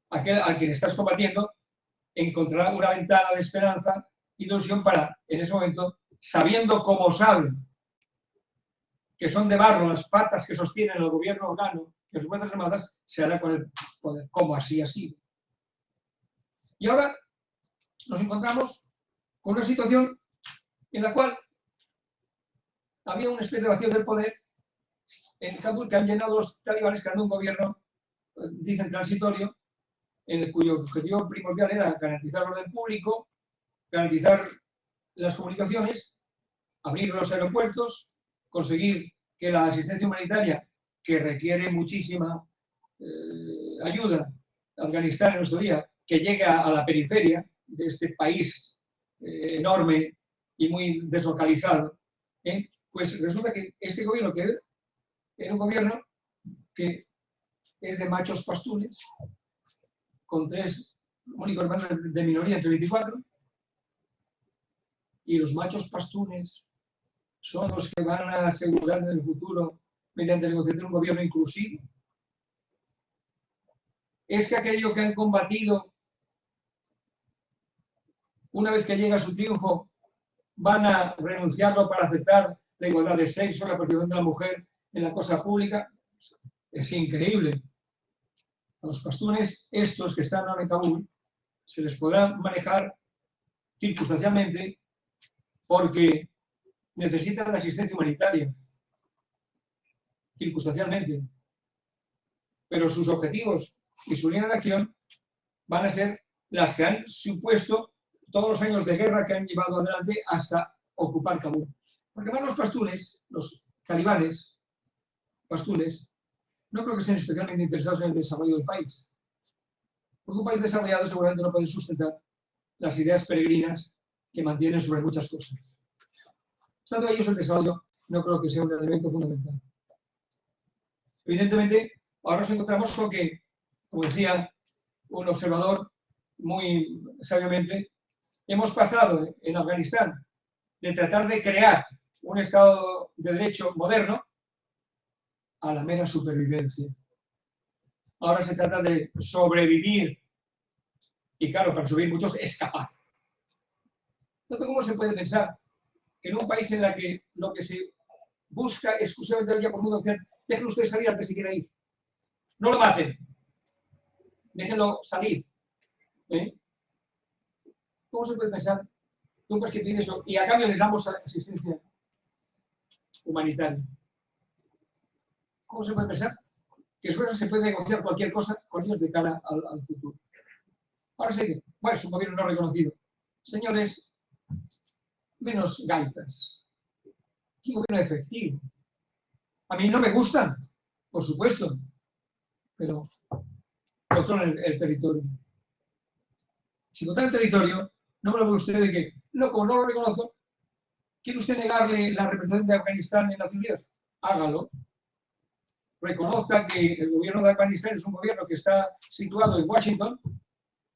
a quien estás combatiendo encontrará una ventana de esperanza y de ilusión para, en ese momento, sabiendo como saben que son de barro las patas que sostienen el gobierno afgano y las Fuerzas Armadas, se hará con el poder, como así ha sido. Y ahora nos encontramos con una situación en la cual había una especie de vacío del poder en Kabul que han llenado los talibanes, creando un gobierno, dicen, transitorio, cuyo objetivo primordial era garantizar el orden público, garantizar las comunicaciones, abrir los aeropuertos, conseguir que la asistencia humanitaria, que requiere muchísima ayuda de Afganistán en nuestro día, que llegue a la periferia de este país enorme y muy deslocalizado, pues resulta que este gobierno, que era un gobierno que es de machos pastunes, con 3 únicos hermanos de minoría entre 24, y los machos pastunes son los que van a asegurar en el futuro, mediante negociación, un gobierno inclusivo. Es que aquello que han combatido, una vez que llega su triunfo, van a renunciarlo para aceptar la igualdad de sexo, la protección de la mujer en la cosa pública. Es increíble. A los pastunes, estos que están ahora en Kabul, se les podrá manejar circunstancialmente porque necesitan la asistencia humanitaria, circunstancialmente. Pero sus objetivos y su línea de acción van a ser las que han supuesto todos los años de guerra que han llevado adelante hasta ocupar Kabul. Porque van los pastunes, los talibanes, pastunes, no creo que estén especialmente interesados en el desarrollo del país. Porque un país desarrollado seguramente no puede sustentar las ideas peregrinas que mantienen sobre muchas cosas. Estando ellos el desarrollo, no creo que sea un elemento fundamental. Evidentemente, ahora nos encontramos con que, como decía un observador muy sabiamente, hemos pasado en Afganistán de tratar de crear un Estado de Derecho moderno a la mera supervivencia. Ahora se trata de sobrevivir Y claro, para subir muchos, escapar. Entonces, ¿cómo se puede pensar que en un país en el que lo que se busca exclusivamente el día por mundo occidental, dejen ustedes salir antes si quieren ir? No lo maten. Déjenlo salir. ¿Cómo se puede pensar que un país que pide eso y a cambio les damos asistencia humanitaria? ¿Cómo se puede pensar que se puede negociar cualquier cosa con ellos de cara al futuro? Ahora sí, bueno, es un gobierno no reconocido. Señores, menos gaitas. Es un gobierno efectivo. A mí no me gustan, por supuesto, pero controlan el territorio. Si controlan el territorio, no me lo ve usted de que, no, como no lo reconozco, ¿quiere usted negarle la representación de Afganistán en Naciones Unidas? Hágalo. Reconozca que el gobierno de Afganistán es un gobierno que está situado en Washington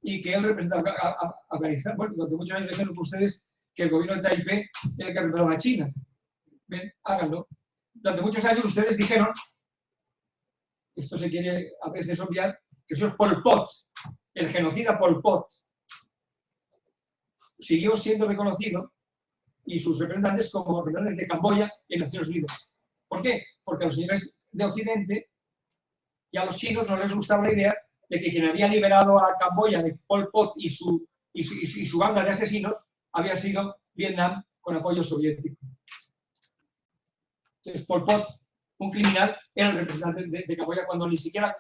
y que él representa a Afganistán. Bueno, durante muchos años dijeron ustedes que el gobierno de Taipei era el que representaba a China. Ven, háganlo. Durante muchos años ustedes dijeron, esto se quiere a veces obviar, que eso es Pol Pot, el genocida Pol Pot. Siguió siendo reconocido y sus representantes como representantes de Camboya en Naciones Unidas. ¿Por qué? Porque a los señores de Occidente y a los chinos no les gustaba la idea de que quien había liberado a Camboya de Pol Pot y su banda de asesinos había sido Vietnam con apoyo soviético. Entonces, Pol Pot, un criminal, era el representante de Camboya cuando ni siquiera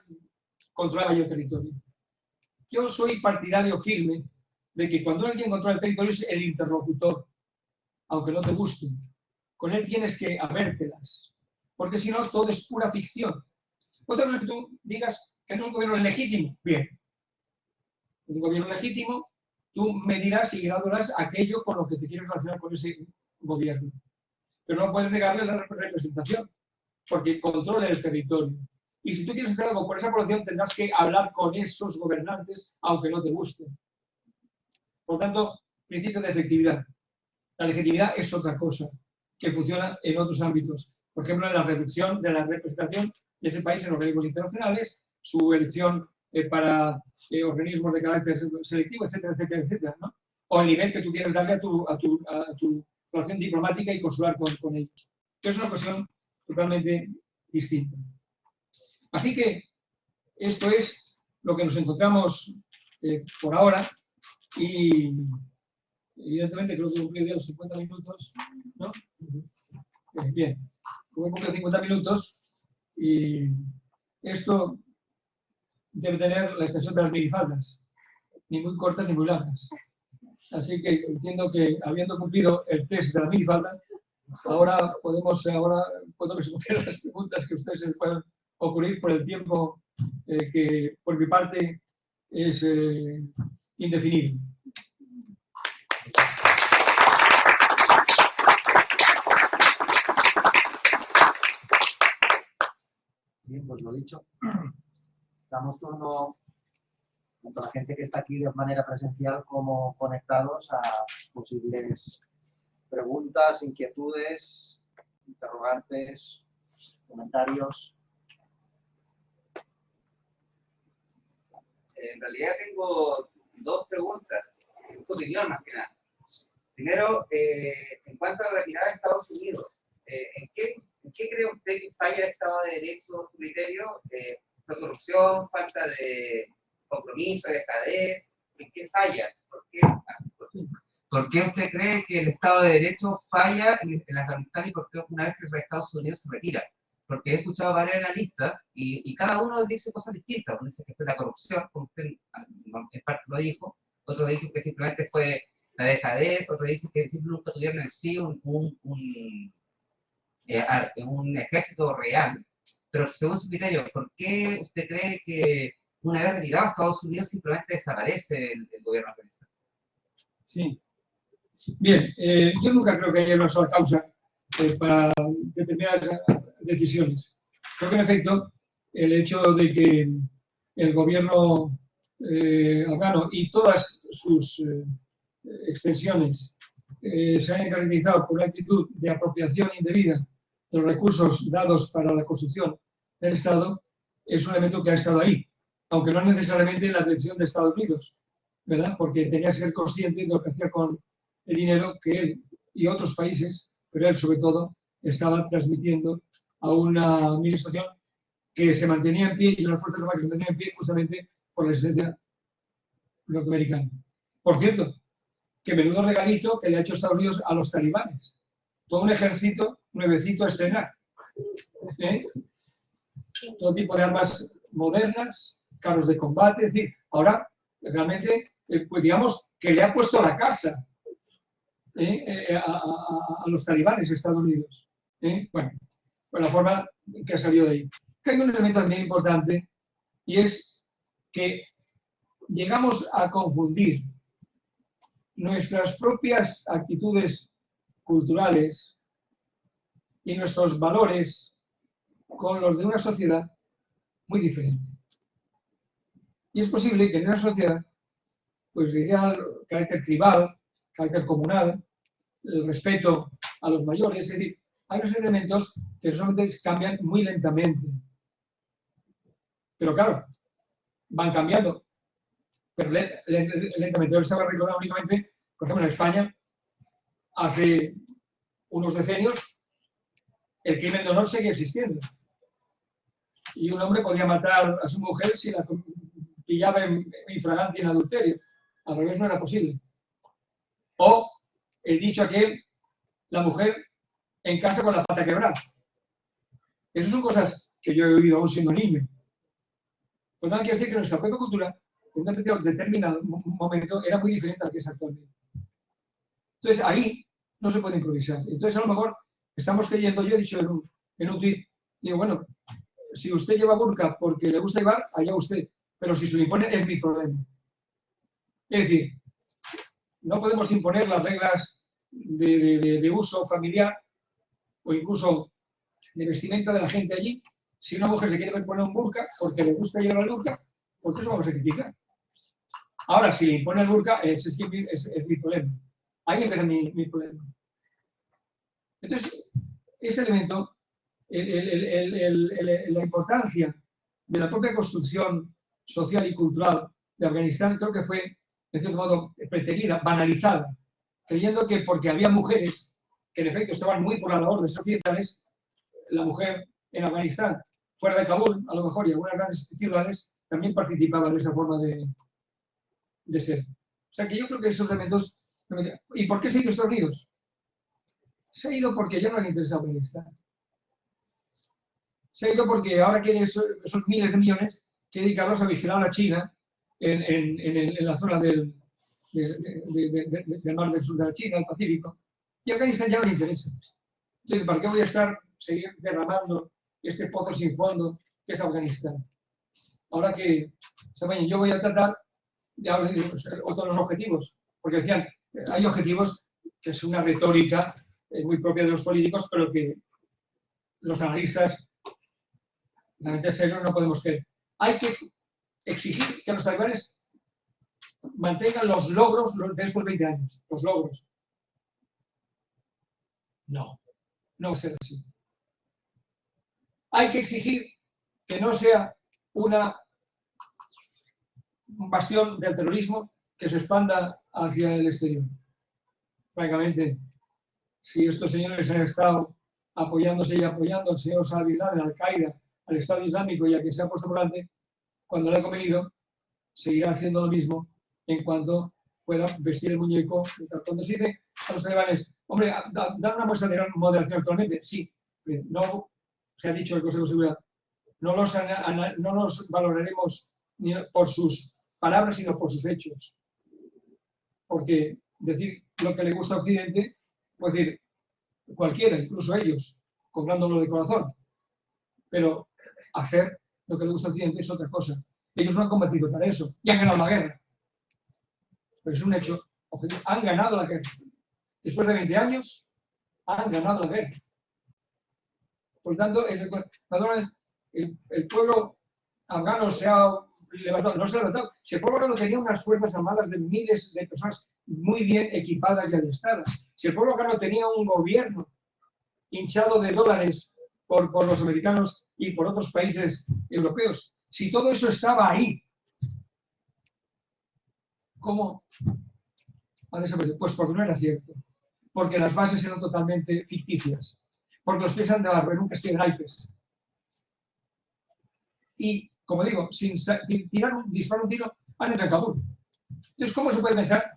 controlaba yo el territorio. Yo soy partidario firme de que cuando alguien controla el territorio es el interlocutor, aunque no te guste. Con él tienes que habértelas, porque si no, todo es pura ficción. Otra cosa es que tú digas que no es un gobierno legítimo. Bien. Es un gobierno legítimo, tú medirás y graduarás aquello con lo que te quieres relacionar con ese gobierno. Pero no puedes negarle la representación, porque controla el territorio. Y si tú quieres hacer algo por esa población, tendrás que hablar con esos gobernantes, aunque no te gusten. Por tanto, principio de efectividad. La legitimidad es otra cosa, que funciona en otros ámbitos. Por ejemplo, en la reducción de la representación de ese país en organismos internacionales, su elección para organismos de carácter selectivo, etcétera, etcétera, etcétera, ¿no? O el nivel que tú quieres darle a tu relación diplomática y consular con ellos. Que es una cuestión totalmente distinta. Así que esto es lo que nos encontramos por ahora y evidentemente creo que he cumplido los 50 minutos, ¿no? Bien, he cumplido 50 minutos y esto debe tener la extensión de las minifaldas, ni muy cortas ni muy largas. Así que entiendo que habiendo cumplido el test de la minifalda, ahora puedo responder las preguntas que ustedes se puedan ocurrir por el tiempo que por mi parte es indefinido. Bien, pues lo dicho, damos turno tanto a la gente que está aquí de manera presencial como conectados a posibles preguntas, inquietudes, interrogantes, comentarios. En realidad tengo dos preguntas, tu opinión más que nada. Primero, en cuanto a la retirada de Estados Unidos, ¿en qué cree usted que falla el Estado de Derecho, su criterio? ¿Fue corrupción, falta de compromiso, dejadez? ¿En qué falla? ¿Por qué usted cree que el Estado de Derecho falla en Afganistán y por qué una vez que Estados Unidos se retira? Porque he escuchado a varios analistas y cada uno dice cosas distintas. Uno dice que fue la corrupción, como usted en parte lo dijo, otros dicen que simplemente fue la dejadez, otros dicen que simplemente nunca tuvieron en sí un ejército real. Pero según su criterio, ¿por qué usted cree que una vez retirado a Estados Unidos simplemente desaparece el gobierno afganista? Sí. Bien, yo nunca creo que haya una sola causa para determinadas decisiones. Creo que en efecto el hecho de que el gobierno afgano y todas sus extensiones se hayan caracterizado por una actitud de apropiación indebida de los recursos dados para la construcción del Estado es un elemento que ha estado ahí, aunque no necesariamente en la decisión de Estados Unidos. ¿verdad? Porque tenía que ser consciente de lo que hacía con el dinero que él y otros países, pero él sobre todo, estaba transmitiendo a una administración que se mantenía en pie y las Fuerzas Armadas que se mantenían en pie justamente por la existencia norteamericana. Por cierto, que menudo regalito que le ha hecho Estados Unidos a los talibanes. Todo un ejército nuevecito a estrenar. Todo tipo de armas modernas, carros de combate, es decir, ahora realmente, pues digamos que le ha puesto la casa a los talibanes de Estados Unidos. Bueno, por la forma que ha salido de ahí. Que hay un elemento también importante y es que llegamos a confundir nuestras propias actitudes culturales y nuestros valores con los de una sociedad muy diferente. Y es posible que en esa sociedad, pues el carácter tribal, carácter comunal, el respeto a los mayores, es decir, hay unos elementos que solamente cambian muy lentamente. Pero claro, van cambiando, pero lentamente. Yo estaba recordando únicamente, por ejemplo, en España, hace unos decenios, el crimen de honor sigue existiendo. Y un hombre podía matar a su mujer si la pillaba en infragante y en adulterio. Al revés no era posible. O el dicho aquel, la mujer en casa con la pata quebrada. Esas son cosas que yo he oído aún siendo niño. Pues nada, quiere decir que nuestra propia cultura, en un determinado momento, era muy diferente a la que es actualmente. Entonces ahí no se puede improvisar. Entonces a lo mejor estamos creyendo, yo he dicho en un tuit, digo, bueno, si usted lleva burka porque le gusta llevar, allá usted. Pero si se lo impone, es mi problema. Es decir, no podemos imponer las reglas de uso familiar o incluso de vestimenta de la gente allí. Si una mujer se quiere poner un burka porque le gusta llevar el burka, ¿por qué eso vamos a criticar? Ahora, si le impone el burka, es mi problema. Ahí empieza mi problema. Entonces, ese elemento, la importancia de la propia construcción social y cultural de Afganistán, creo que fue, de cierto modo, preterida, banalizada, creyendo que porque había mujeres que en efecto estaban muy por la labor de societales, la mujer en Afganistán, fuera de Kabul, a lo mejor, y algunas grandes ciudades, también participaban de esa forma de ser. O sea que yo creo que esos elementos... ¿Y por qué se ha ido a Estados Unidos? Se ha ido porque ya no le interesa Afganistán. Se ha ido porque ahora quiere esos miles de millones que dedicarlos a vigilar a la China en la zona del mar del sur de la China, el Pacífico. Y Afganistán ya no le interesa. Entonces, ¿para qué voy a seguir derramando este pozo sin fondo que es Afganistán? Ahora que, yo voy a tratar de otros los objetivos, porque decían, hay objetivos que es una retórica muy propia de los políticos, pero que los analistas, realmente serios, no podemos creer. Hay que exigir que los talibanes mantengan los logros de estos 20 años, los logros. No va a ser así. Hay que exigir que no sea un bastión del terrorismo que se expanda hacia el exterior. Francamente, si estos señores han estado apoyándose y apoyando al señor Osama Bin Laden, Al-Qaeda, al Estado Islámico y a quien se ha puesto por delante, cuando le ha convenido, seguirá haciendo lo mismo en cuanto pueda vestir el muñeco. Cuando se dice a los talibanes, hombre, da una muestra de gran moderación actualmente, sí, no se ha dicho el Consejo de Seguridad, no los valoraremos ni por sus palabras, sino por sus hechos. Porque decir lo que le gusta a Occidente, puede decir cualquiera, incluso ellos, comprándolo de corazón. Pero hacer lo que le gusta a Occidente es otra cosa. Ellos no han combatido para eso y han ganado la guerra. Pero es un hecho objetivo. Han ganado la guerra. Después de 20 años, han ganado la guerra. Por lo tanto, el pueblo afgano se ha levantado, no se ha levantado. Si el pueblo afgano tenía unas fuerzas armadas de miles de personas muy bien equipadas y adiestradas, si el pueblo afgano tenía un gobierno hinchado de dólares por los americanos y por otros países europeos, si todo eso estaba ahí, ¿Cómo ha desaparecido? Pues porque no era cierto. Porque las bases eran totalmente ficticias. Porque los pies han de barro en un castillo de naipes. Y, como digo, sin disparar un tiro, han entrado en Kabul. Entonces, ¿cómo se puede pensar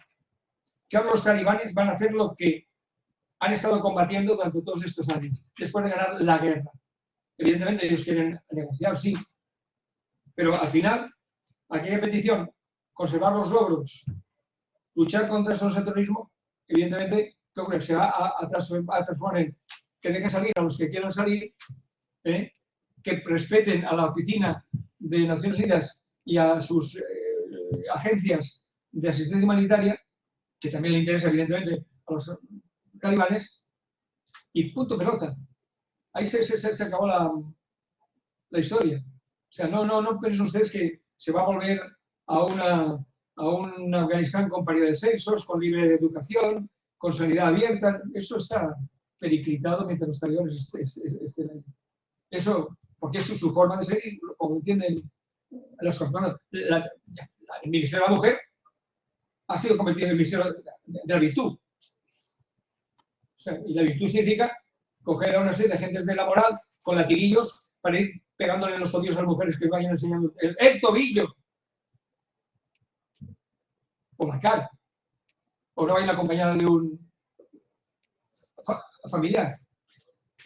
que ahora los talibanes van a hacer lo que han estado combatiendo durante todos estos años, después de ganar la guerra? Evidentemente ellos quieren negociar, sí, pero al final, aquella petición, conservar los logros, luchar contra el terrorismo, evidentemente se va a transformar en que dejen salir a los que quieran salir, que respeten a la Oficina de Naciones Unidas y a sus agencias de asistencia humanitaria, que también le interesa evidentemente a los talibanes, y punto pelota. Ahí se acabó la historia. O sea, no piensen ustedes que se va a volver a un Afganistán con paridad de sexos, con libre educación, con sanidad abierta. Eso está periclitado mientras los talibanes estén ahí. Eso, porque es su forma de ser, como entienden las cosas. El Ministerio de la Mujer ha sido convertido en el Ministerio de la Virtud. O sea, y la virtud significa coger a una serie de agentes de la moral con latiguillos para ir pegándole los tobillos a las mujeres que vayan enseñando el tobillo o la cara, o no vayan acompañada de un familiar,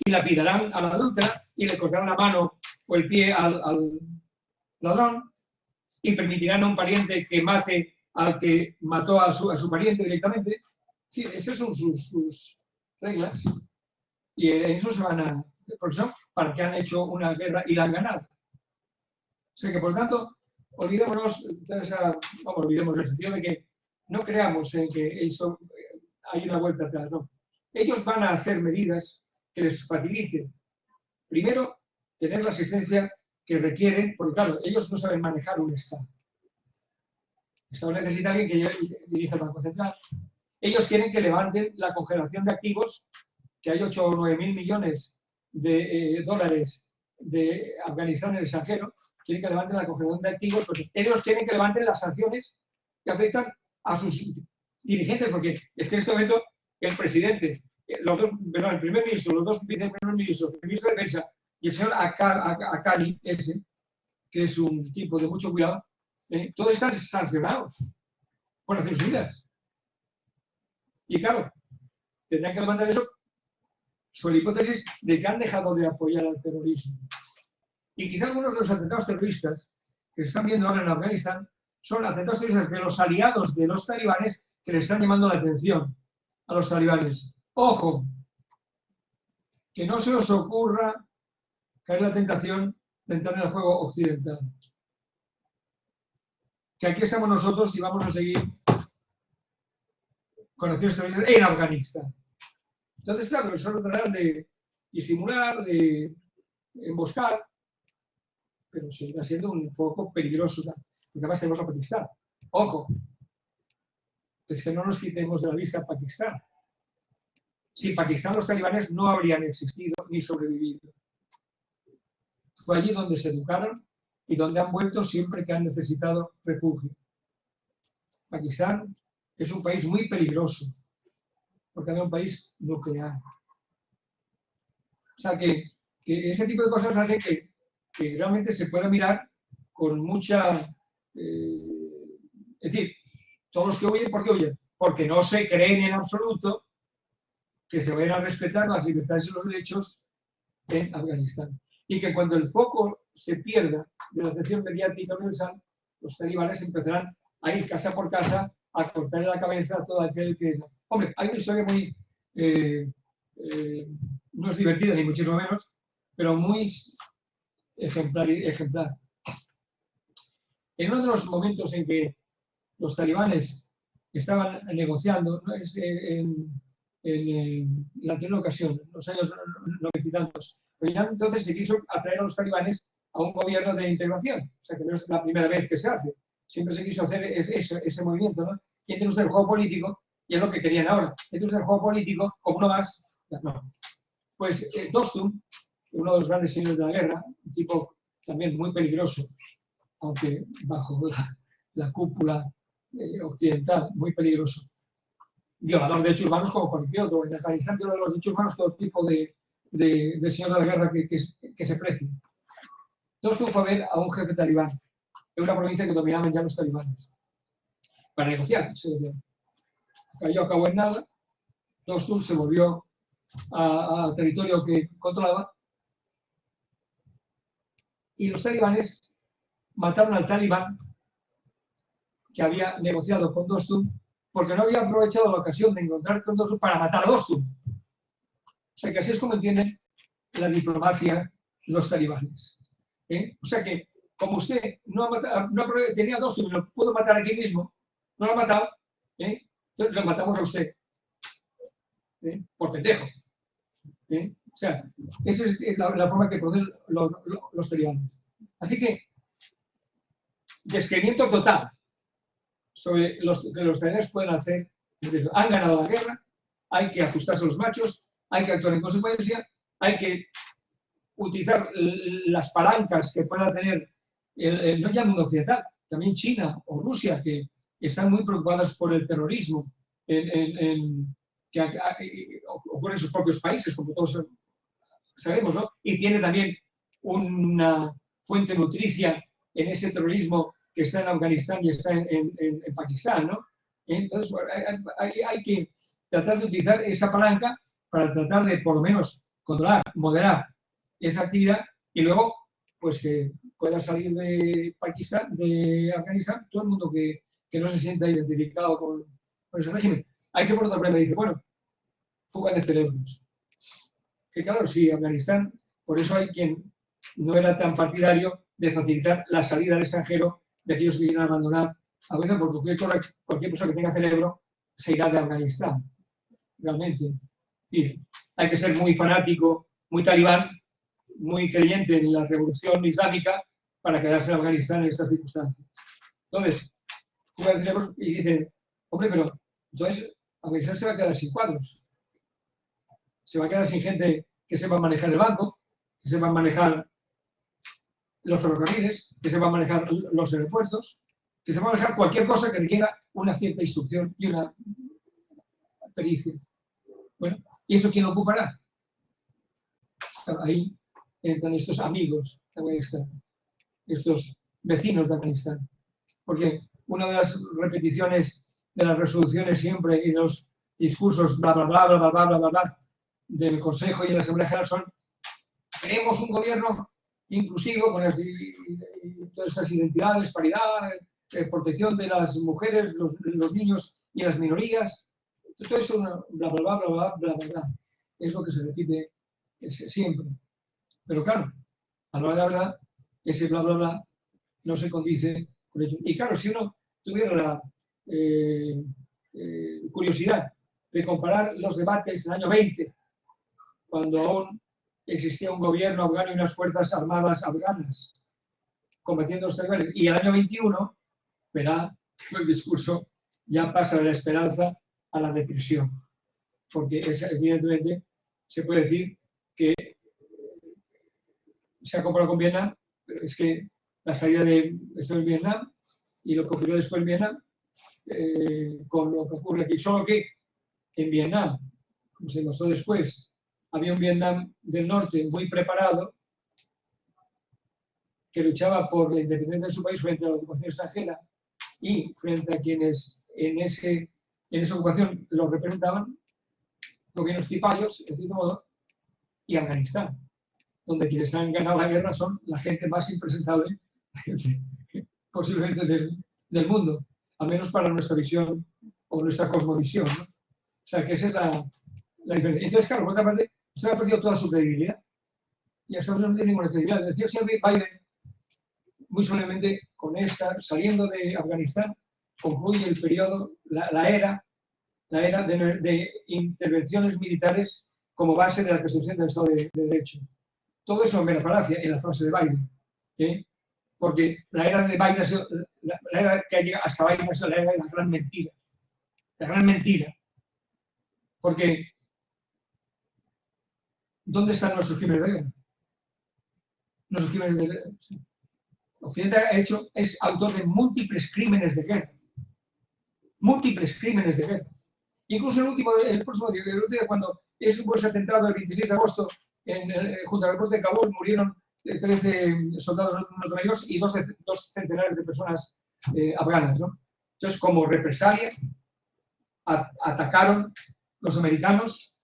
y lapidarán a la adúltera y le cortarán la mano o el pie al ladrón, y permitirán a un pariente que mate al que mató a su pariente directamente. Sí, esas son sus reglas, y en eso se van a... Por eso, para que han hecho una guerra y la han ganado. O sea que, por tanto, olvidémonos en el sentido de que no creamos en que eso hay una vuelta atrás, no. Ellos van a hacer medidas que les faciliten, primero, tener la asistencia que requieren, porque claro, ellos no saben manejar un Estado. El Estado necesita alguien que dirija el Banco Central. Ellos quieren que levanten la congelación de activos, que hay 8 o 9 mil millones de dólares de Afganistán en el extranjero, quieren que levanten la congelación de activos, porque ellos quieren que levanten las sanciones que afectan a sus dirigentes, porque es que en este momento el presidente, el primer ministro, los dos viceprimeros ministros, el ministro de Defensa y el señor Akali, ese, que es un tipo de mucho cuidado, todos están sancionados por Naciones Unidas. Y claro, tendrán que levantar eso sobre la hipótesis de que han dejado de apoyar al terrorismo. Y quizá algunos de los atentados terroristas que se están viendo ahora en Afganistán son atentados terroristas de los aliados de los talibanes que le están llamando la atención a los talibanes. ¡Ojo! Que no se os ocurra caer en la tentación de entrar en el juego occidental. Que aquí estamos nosotros y vamos a seguir con acciones terroristas en Afganistán. Entonces, claro, solo tratarán de disimular, de emboscar, pero seguirá siendo un foco peligroso. Porque además tenemos a Pakistán. ¡Ojo! Es que no nos quitemos de la vista a Pakistán. Sin Pakistán los talibanes no habrían existido ni sobrevivido. Fue allí donde se educaron y donde han vuelto siempre que han necesitado refugio. Pakistán es un país muy peligroso, porque es un país nuclear. O sea que ese tipo de cosas hace que realmente se pueda mirar con mucha... es decir, todos los que huyen, ¿por qué huyen? Porque no se creen en absoluto que se vayan a respetar las libertades y los derechos en Afganistán. Y que cuando el foco se pierda de la atención mediática universal, los talibanes empezarán a ir casa por casa a cortarle la cabeza a todo aquel que... Hombre, hay una historia muy... no es divertida ni muchísimo menos, pero muy ejemplar. En uno de los momentos en que los talibanes estaban negociando, ¿no? En la anterior ocasión, en los años 90 y tantos, pero ya entonces se quiso atraer a los talibanes a un gobierno de integración. O sea que no es la primera vez que se hace. Siempre se quiso hacer ese movimiento, ¿no? Y entre usted el juego político, y es lo que querían ahora. Entre usted el juego político, como no más, no. Pues Dostum, uno de los grandes señores de la guerra, un tipo también muy peligroso, aunque bajo la cúpula occidental, muy peligroso. Violador de derechos humanos como cualquier otro. En Afganistán viola los derechos humanos todo tipo de señor de la guerra que se precie. Dostum fue a ver a un jefe talibán en una provincia que dominaban ya los talibanes para negociar. Cayó a cabo en nada. Dostum se volvió al territorio que controlaba y los talibanes mataron al talibán que había negociado con Dostum porque no había aprovechado la ocasión de encontrar con Dostum para matar a Dostum. O sea que así es como entienden la diplomacia los talibanes. O sea que, como usted tenía Dostum y lo pudo matar aquí mismo, no lo ha matado, entonces lo matamos a usted. Por pendejo. O sea, esa es la forma que proceden los talibanes. Así que, descreimiento total sobre que los talibanes pueden hacer. Han ganado la guerra, hay que ajustarse a los machos, hay que actuar en consecuencia, hay que utilizar las palancas que pueda tener, no ya el mundo occidental, también China o Rusia, que están muy preocupadas por el terrorismo que ocurre en sus propios países, como todos sabemos, ¿no? Y tiene también una fuente nutricia en ese terrorismo que está en Afganistán y está en Pakistán, ¿no? Entonces, hay que tratar de utilizar esa palanca para tratar de, por lo menos, controlar, moderar esa actividad y luego, pues que pueda salir de Pakistán, de Afganistán, todo el mundo que no se sienta identificado con ese régimen. Ahí se pone otro problema y dice, bueno, fuga de cerebros. Que claro, sí, Afganistán, por eso hay quien no era tan partidario de facilitar la salida al extranjero de aquellos que quieran abandonar Afganistán, porque cualquier persona que tenga cerebro se irá de Afganistán, realmente. Sí, hay que ser muy fanático, muy talibán, muy creyente en la revolución islámica para quedarse en Afganistán en estas circunstancias. Entonces, fuga de cerebros y dicen, hombre, pero entonces Afganistán se va a quedar sin cuadros. Se va a quedar sin gente que sepa manejar el banco, que sepa manejar los ferrocarriles, que sepa manejar los aeropuertos, que sepa manejar cualquier cosa que requiera una cierta instrucción y una pericia. Bueno, ¿y eso quién lo ocupará? Ahí entran estos amigos de Afganistán, estos vecinos de Afganistán. Porque una de las repeticiones de las resoluciones siempre y los discursos bla, bla, bla, bla, bla, bla, bla, bla, bla, del Consejo y de la Asamblea General son: queremos un gobierno inclusivo con todas esas identidades, paridad, protección de las mujeres, los niños y las minorías. Todo eso, bla, bla, bla, bla, bla, bla, bla, bla. Es lo que se repite siempre. Pero claro, a la hora de la verdad, ese bla, bla, bla no se condice con ello. Y claro, si uno tuviera la curiosidad de comparar los debates del año 20, cuando aún existía un gobierno afgano y unas fuerzas armadas afganas combatiendo los talibanes, y el año 21, verá que el discurso ya pasa de la esperanza a la depresión, porque evidentemente se puede decir que se ha comparado con Vietnam, pero es que la salida de Vietnam y lo que ocurrió después en Vietnam, con lo que ocurre aquí, solo que en Vietnam, como se demostró después, había un Vietnam del Norte muy preparado que luchaba por la independencia de su país frente a la ocupación extranjera y frente a quienes en esa ocupación los representaban, gobiernos cipayos, de cierto modo, y Afganistán, donde quienes han ganado la guerra son la gente más impresentable posiblemente del mundo, al menos para nuestra visión o nuestra cosmovisión, ¿no? O sea, que esa es la diferencia. Entonces, claro, por otra parte, se ha perdido toda su credibilidad. Y hasta ahora no tiene ninguna credibilidad. Decía el señor Biden, muy solemnemente, con esta, saliendo de Afganistán, concluye el periodo, la era de intervenciones militares como base de la construcción del Estado de Derecho. Todo eso es mera falacia en la frase de Biden. Porque la era de Biden, la era que ha llegado hasta Biden es la era de la gran mentira. La gran mentira. Porque ¿dónde están nuestros crímenes de guerra? Nuestros crímenes de guerra. Occidente es autor de múltiples crímenes de guerra. múltiples crímenes de guerra. Incluso el último día, cuando es un atentado el 26 de agosto, junto al aeropuerto de Kabul, murieron 13 soldados norteamericanos y dos centenares de personas afganas, ¿no? Entonces, como represalia, atacaron los americanos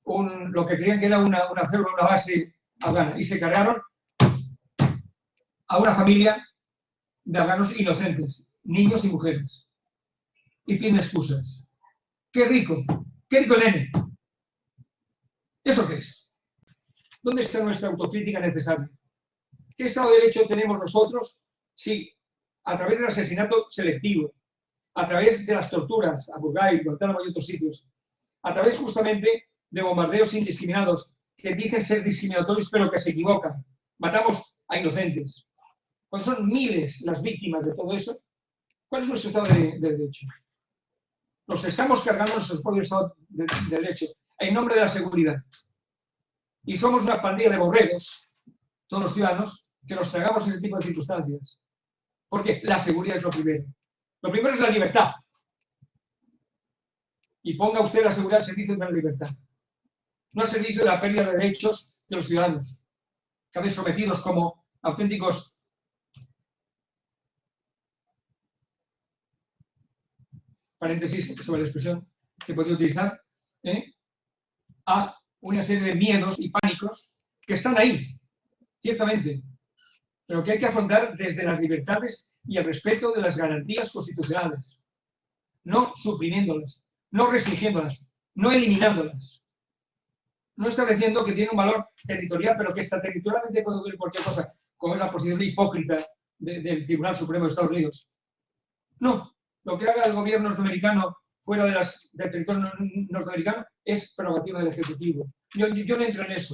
lo que creían que era una célula, una base afgana, y se cargaron a una familia de afganos inocentes, niños y mujeres, y piden excusas. ¡Qué rico! ¡Qué rico el nene! ¿Eso qué es? ¿Dónde está nuestra autocrítica necesaria? ¿Qué Estado de Derecho tenemos nosotros si a través del asesinato selectivo, a través de las torturas, Abu Ghraib, Guantánamo y otros sitios, a través justamente de bombardeos indiscriminados que dicen ser discriminatorios pero que se equivocan, matamos a inocentes? Cuando son miles las víctimas de todo eso, ¿cuál es nuestro Estado de Derecho? Nos estamos cargando nuestro propio Estado de Derecho en nombre de la seguridad. Y somos una pandilla de borregos, todos los ciudadanos, que nos tragamos ese tipo de circunstancias. Porque la seguridad es lo primero. Lo primero es la libertad. Y ponga usted la seguridad al servicio de la libertad. No al servicio de la pérdida de derechos de los ciudadanos, cada vez sometidos como auténticos paréntesis sobre la expresión que podría utilizar, a una serie de miedos y pánicos que están ahí, ciertamente, pero que hay que afrontar desde las libertades y el respeto de las garantías constitucionales, no suprimiéndolas, no restringiéndolas, no eliminándolas, no estableciendo que tiene un valor territorial, pero que extraterritorialmente puede ocurrir cualquier cosa, como es la posición hipócrita del Tribunal Supremo de Estados Unidos. No. Lo que haga el gobierno norteamericano fuera del territorio norteamericano es prerrogativa del Ejecutivo. Yo no entro en eso.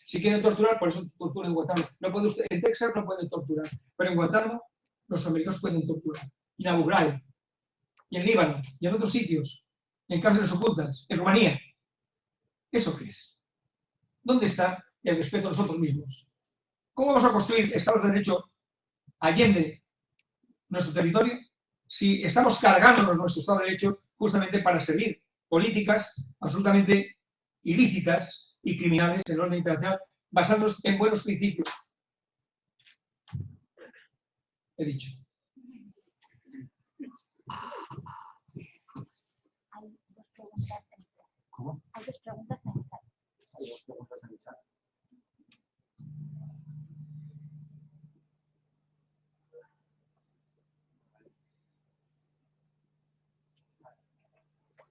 Si quieren torturar, por eso torturan en Guantánamo. En Texas no pueden torturar, pero en Guantánamo los americanos pueden torturar. Y en Abu Ghraib, y en Líbano, y en otros sitios, en cárceles ocultas, en Rumanía. ¿Eso qué es? ¿Dónde está el respeto a nosotros mismos? ¿Cómo vamos a construir estados de derecho allende nuestro territorio si estamos cargándonos nuestro Estado de Derecho justamente para servir políticas absolutamente ilícitas y criminales en el orden internacional, basándonos en buenos principios? He dicho. Hay dos preguntas en el chat. ¿Cómo? Hay dos preguntas en el chat. Hay dos preguntas en el chat.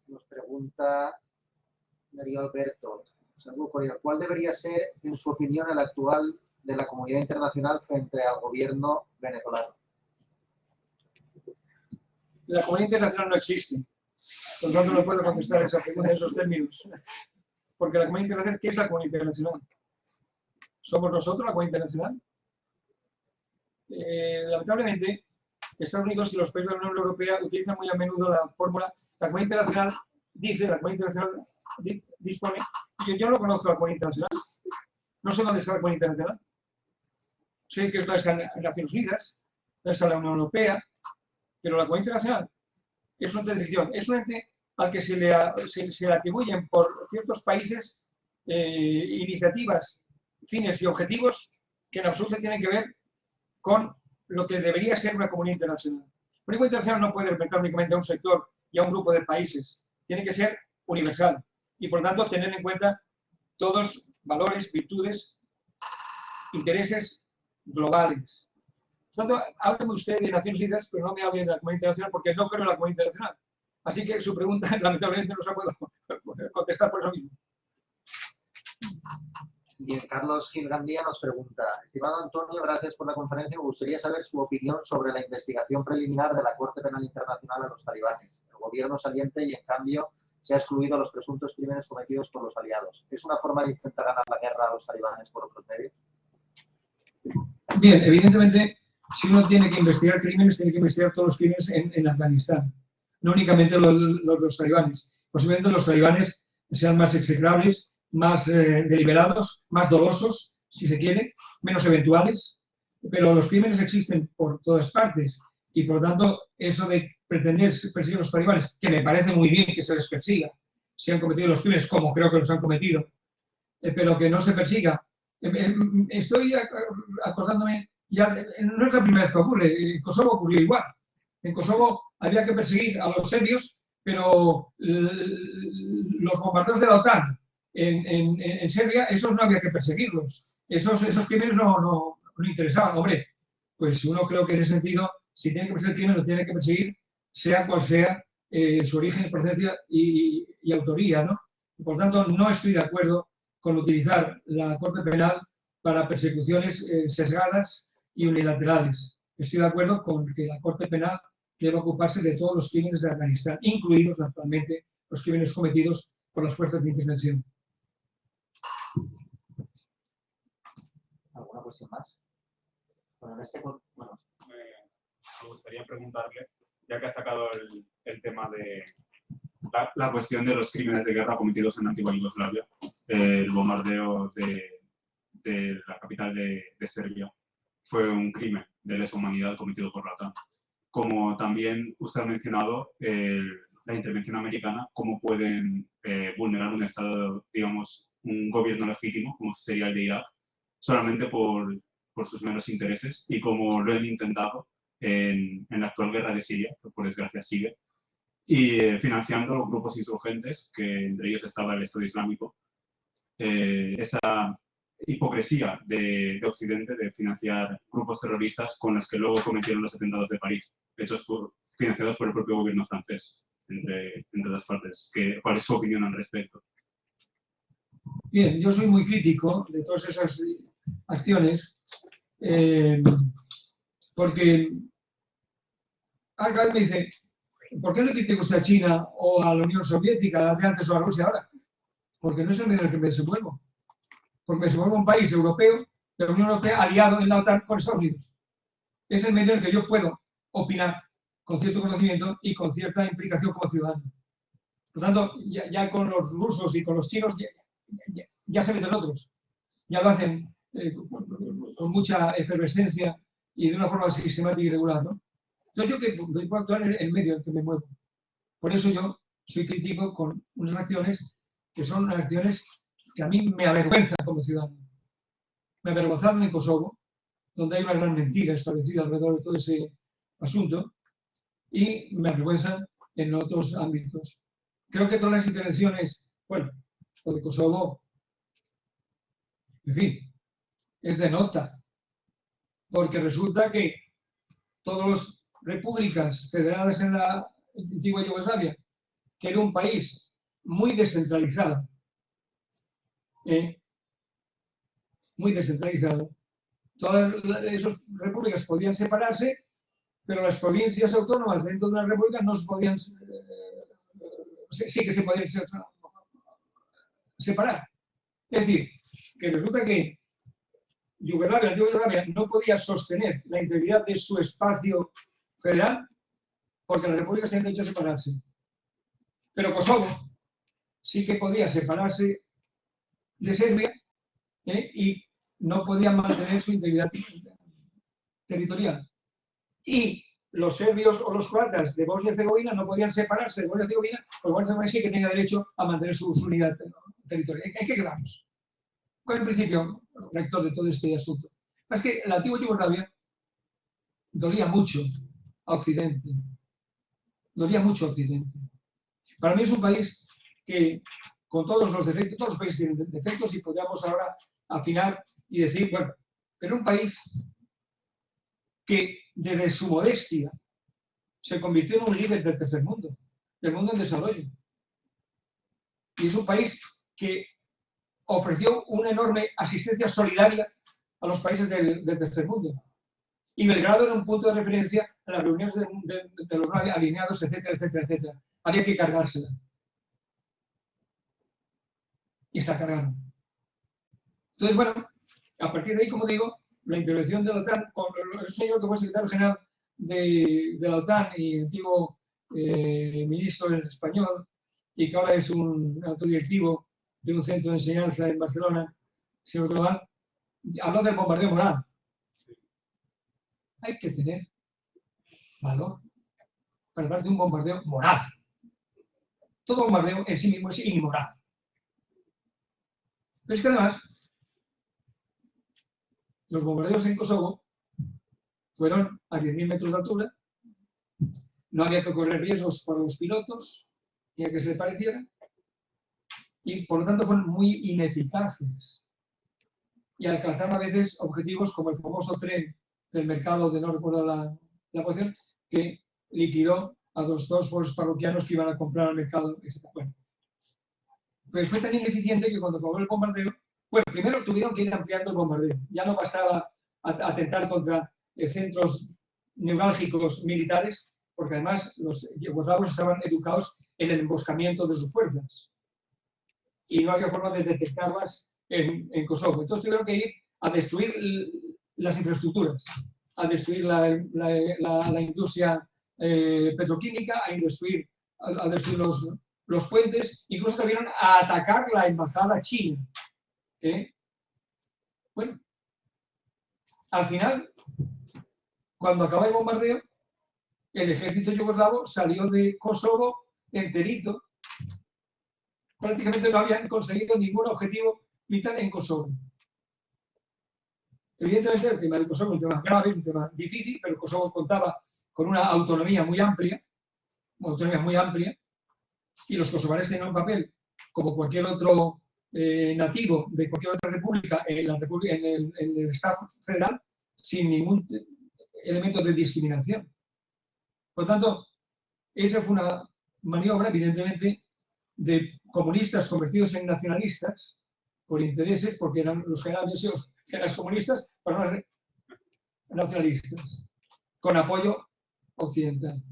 Nos pregunta Darío Alberto, ¿cuál debería ser, en su opinión, el actual de la comunidad internacional frente al gobierno venezolano? La comunidad internacional no existe. Por lo tanto, no puedo contestar esa pregunta en esos términos. Porque la comunidad internacional, ¿qué es la comunidad internacional? ¿Somos nosotros la comunidad internacional? Lamentablemente, Estados Unidos y los países de la Unión Europea utilizan muy a menudo la fórmula, la comunidad internacional dice, la comunidad internacional dispone, y yo no conozco la comunidad internacional, no sé dónde está la comunidad internacional, sé que es donde están las Naciones Unidas, donde está la Unión Europea, pero la comunidad internacional es una ente, es un ente al que se le atribuyen por ciertos países iniciativas, fines y objetivos que en absoluto tienen que ver con lo que debería ser una comunidad internacional. Una comunidad internacional no puede representar únicamente a un sector y a un grupo de países. Tiene que ser universal y, por tanto, tener en cuenta todos valores, virtudes, intereses globales. Por tanto, hábleme usted de Naciones Unidas, pero no me hable de la comunidad internacional porque no creo en la comunidad internacional. Así que su pregunta, lamentablemente, no se la puedo contestar por eso mismo. Bien, Carlos Gil Gandía nos pregunta, estimado Antonio, gracias por la conferencia. Me gustaría saber su opinión sobre la investigación preliminar de la Corte Penal Internacional a los talibanes. El gobierno saliente y, en cambio, se ha excluido los presuntos crímenes cometidos por los aliados. ¿Es una forma de intentar ganar la guerra a los talibanes por otros medios? Bien, evidentemente, si uno tiene que investigar crímenes, tiene que investigar todos los crímenes en Afganistán, no únicamente los talibanes. Posiblemente los talibanes sean más execrables, más deliberados, más dolosos, si se quiere, menos eventuales, pero los crímenes existen por todas partes Y por lo tanto, eso de pretender perseguir a los talibanes, que me parece muy bien que se les persiga, si han cometido los crímenes, como creo que los han cometido, pero que no se persiga. Estoy acordándome, ya no es la primera vez que ocurre, en Kosovo ocurrió igual. En Kosovo había que perseguir a los serbios, pero los bombardeos de la OTAN en Serbia, esos no había que perseguirlos. Esos crímenes no interesaban. Hombre, pues uno creo que en ese sentido, si tiene que perseguir crímenes, lo tiene que perseguir, sea cual sea su origen, procedencia y autoría, ¿no? Por tanto, no estoy de acuerdo con utilizar la Corte Penal para persecuciones sesgadas y unilaterales. Estoy de acuerdo con que la Corte Penal debe ocuparse de todos los crímenes de Afganistán, incluidos actualmente los crímenes cometidos por las fuerzas de intervención. ¿Alguna cuestión más? Bueno, Me gustaría preguntarle, ya que ha sacado el tema de la cuestión de los crímenes de guerra cometidos en la antigua Yugoslavia, el bombardeo de la capital de Serbia fue un crimen de lesa humanidad cometido por la OTAN. Como también usted ha mencionado, la intervención americana, cómo pueden vulnerar un Estado, digamos, un gobierno legítimo, como sería el de Irak, solamente por sus meros intereses, y como lo han intentado en la actual guerra de Siria, que por desgracia sigue, y financiando grupos insurgentes, que entre ellos estaba el Estado Islámico. Esa hipocresía de Occidente de financiar grupos terroristas con los que luego cometieron los atentados de París, financiados por el propio gobierno francés, entre las partes. ¿Cuál es su opinión al respecto? Bien, yo soy muy crítico de todas esas acciones, porque alguien me dice, ¿por qué no critica usted a China o a la Unión Soviética de antes o a Rusia ahora? Porque no es el medio en el que me desenvuelvo. Porque me desenvuelvo en un país europeo, de la Unión Europea, aliado en la OTAN con Estados Unidos. Es el medio en el que yo puedo opinar con cierto conocimiento y con cierta implicación como ciudadano. Por lo tanto, ya con los rusos y con los chinos ya se meten otros. Ya lo hacen con mucha efervescencia y de una forma sistemática y regular, ¿no? Entonces yo que puedo actuar en el medio en el que me muevo. Por eso yo soy crítico con unas acciones que son acciones que a mí me avergüenzan como ciudadano. Me avergonzaron en Kosovo, donde hay una gran mentira establecida alrededor de todo ese asunto, y me avergüenzan en otros ámbitos. Creo que todas las intervenciones, bueno, lo de Kosovo, en fin, es de nota, porque resulta que todas las repúblicas federadas en la antigua Yugoslavia, que era un país muy descentralizado, todas esas repúblicas podían separarse, pero las provincias autónomas dentro de una república no se podían, sí que se podían separar. Es decir, que resulta que Yugoslavia no podía sostener la integridad de su espacio federal porque las repúblicas tenían derecho a separarse. Pero Kosovo sí que podía separarse de Serbia y no podía mantener su integridad territorial. Y los serbios o los croatas de Bosnia y Herzegovina no podían separarse de Bosnia y Herzegovina, porque Bosnia y Herzegovina sí que tenía derecho a mantener su unidad territorial. ¿En qué quedamos? ¿Cuál es el principio rector de todo este asunto? Es que la antigua Yugoslavia dolía mucho a Occidente. Dolía mucho a Occidente. Para mí es un país que, con todos los defectos, todos los países tienen defectos y podríamos ahora afinar y decir, bueno, pero un país que desde su modestia se convirtió en un líder del tercer mundo, del mundo en desarrollo. Y es un país que ofreció una enorme asistencia solidaria a los países del tercer mundo. Y Belgrado era un punto de referencia en las reuniones de los alineados, etcétera, etcétera, etcétera. Había que cargársela. Y se la cargaron. Entonces, bueno, a partir de ahí, como digo, la intervención de la OTAN, con el señor que fue secretario general de la OTAN y antiguo ministro en español, y que ahora es un alto directivo de un centro de enseñanza en Barcelona, señor Global, habló del bombardeo moral. Hay que tener valor para hablar de un bombardeo moral. Todo bombardeo en sí mismo es inmoral. Pero es que además, los bombardeos en Kosovo fueron a 10.000 metros de altura, no había que correr riesgos para los pilotos, ni a que se le pareciera, y por lo tanto fueron muy ineficaces. Y alcanzaron a veces objetivos como el famoso tren del mercado de no recuerdo la posición, que liquidó a los dos foros parroquianos que iban a comprar al mercado, etc. Bueno, pues fue tan ineficiente que cuando acabó el bombardeo, bueno, primero tuvieron que ir ampliando el bombardeo. Ya no bastaba atentar contra centros neurálgicos militares, porque además los yugoslavos estaban educados en el emboscamiento de sus fuerzas. Y no había forma de detectarlas en Kosovo. Entonces tuvieron que ir a destruir las infraestructuras, a destruir la industria petroquímica, a destruir los puentes, incluso también a atacar la embajada china. Bueno, al final, cuando acaba el bombardeo, el ejército yugoslavo salió de Kosovo enterito. Prácticamente no habían conseguido ningún objetivo militar en Kosovo. Evidentemente el tema de Kosovo es un tema grave, un tema difícil, pero Kosovo contaba con una autonomía muy amplia, y los kosovares tenían un papel como cualquier otro nativo de cualquier otra república en el Estado federal, sin ningún elemento de discriminación. Por lo tanto, esa fue una maniobra, evidentemente, de comunistas convertidos en nacionalistas por intereses, porque eran los generales comunistas, pero no nacionalistas, con apoyo occidental.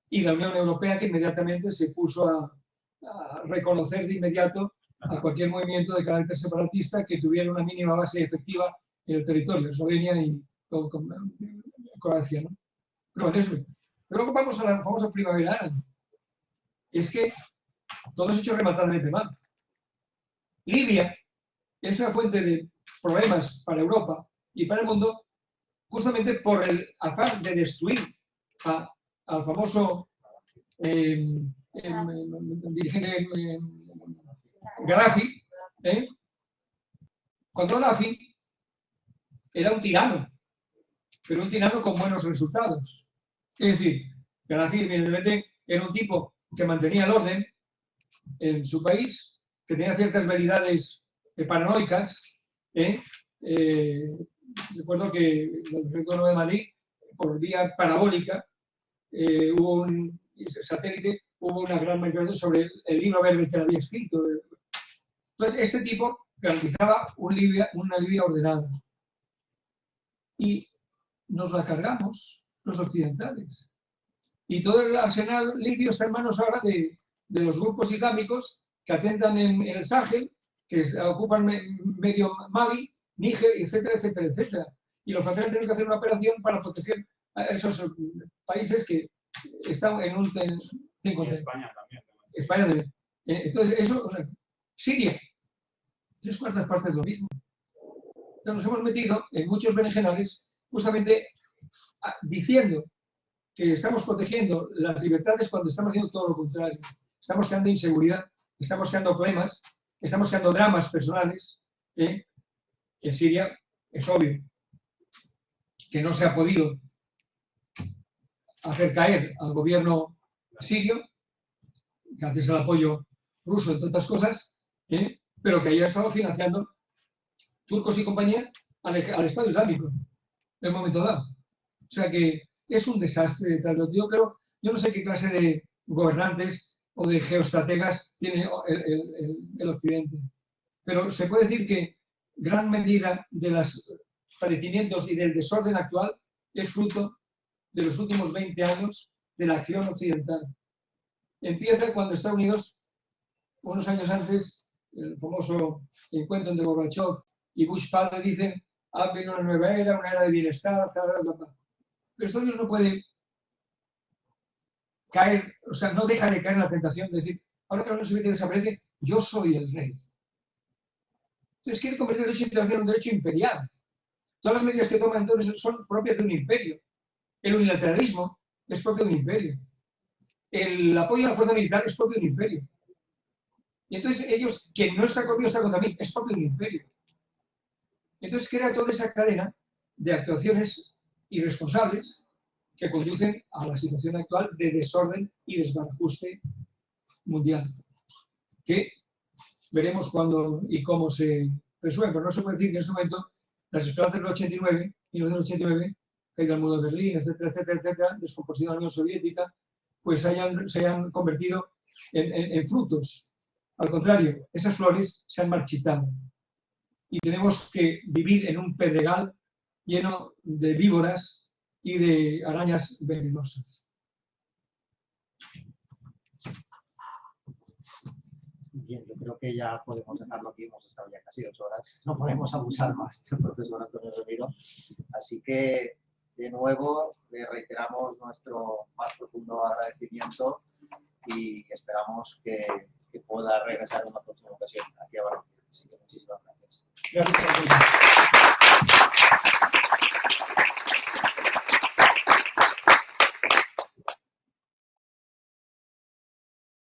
Y la Unión Europea, que inmediatamente se puso a reconocer de inmediato a cualquier movimiento de carácter separatista que tuviera una mínima base efectiva en el territorio, Eslovenia y Croacia, ¿no? Pero bueno, eso. Pero luego vamos a la famosa primavera árabe. Es que todo es hecho rematadamente mal. Libia es una fuente de problemas para Europa y para el mundo, justamente por el afán de destruir al famoso dirigente Gaddafi. Cuando Gaddafi era un tirano, pero un tirano con buenos resultados. Es decir, Gaddafi evidentemente era un tipo que mantenía el orden en su país, que tenía ciertas habilidades paranoicas. Recuerdo que el retorno de Madrid, por vía parabólica, hubo un satélite, hubo una gran manifestación sobre el libro verde que él había escrito. Entonces, este tipo garantizaba una Libia ordenada. Y nos la cargamos los occidentales. Y todo el arsenal libio está en manos ahora de los grupos islámicos que atentan en el Sahel, que ocupan medio Mali, Níger, etcétera, etcétera, etcétera. Y los franceses tienen que hacer una operación para proteger a esos países que están en un... España también. España también. Entonces, eso, o sea, Siria, 3/4 partes de lo mismo. Entonces nos hemos metido en muchos berenjenales justamente diciendo que estamos protegiendo las libertades cuando estamos haciendo todo lo contrario. Estamos creando inseguridad, estamos creando problemas, estamos creando dramas personales. En Siria es obvio que no se ha podido hacer caer al gobierno sirio, gracias al apoyo ruso, entre otras cosas, pero que haya estado financiando turcos y compañía al Estado Islámico en el momento dado. O sea que es un desastre. Yo no sé qué clase de gobernantes o de geoestrategas tiene el Occidente, pero se puede decir que gran medida de los padecimientos y del desorden actual es fruto de los últimos 20 años de la acción occidental. Empieza cuando Estados Unidos, unos años antes, el famoso encuentro entre Gorbachev y Bush padre, dicen: ha venido una nueva era, una era de bienestar, Pero Estados Unidos no puede caer, o sea, no deja de caer en la tentación de decir: ahora que la Unión Soviética desaparece, yo soy el rey. Entonces quiere convertir el derecho internacional en un derecho imperial. Todas las medidas que toma entonces son propias de un imperio. El unilateralismo, es propio de un imperio. El apoyo a la fuerza militar es propio de un imperio. Y entonces ellos, quien no está conmigo está contra mí, es propio de un imperio. Entonces crea toda esa cadena de actuaciones irresponsables que conducen a la situación actual de desorden y desbarajuste mundial, que veremos cuándo y cómo se resuelve, pero no se puede decir que en este momento las esperanzas del 89, 1989, caída del muro de Berlín, etcétera, etcétera, etcétera, descomposición de la Unión Soviética, pues se hayan convertido en frutos. Al contrario, esas flores se han marchitado y tenemos que vivir en un pedregal lleno de víboras y de arañas venenosas. Bien, yo creo que ya podemos dejarlo aquí, hemos estado ya casi 8 horas, no podemos abusar más del profesor Antonio Ramiro, así que de nuevo le reiteramos nuestro más profundo agradecimiento y esperamos que pueda regresar en una próxima ocasión aquí a Valencia. Así que muchísimas gracias. Gracias.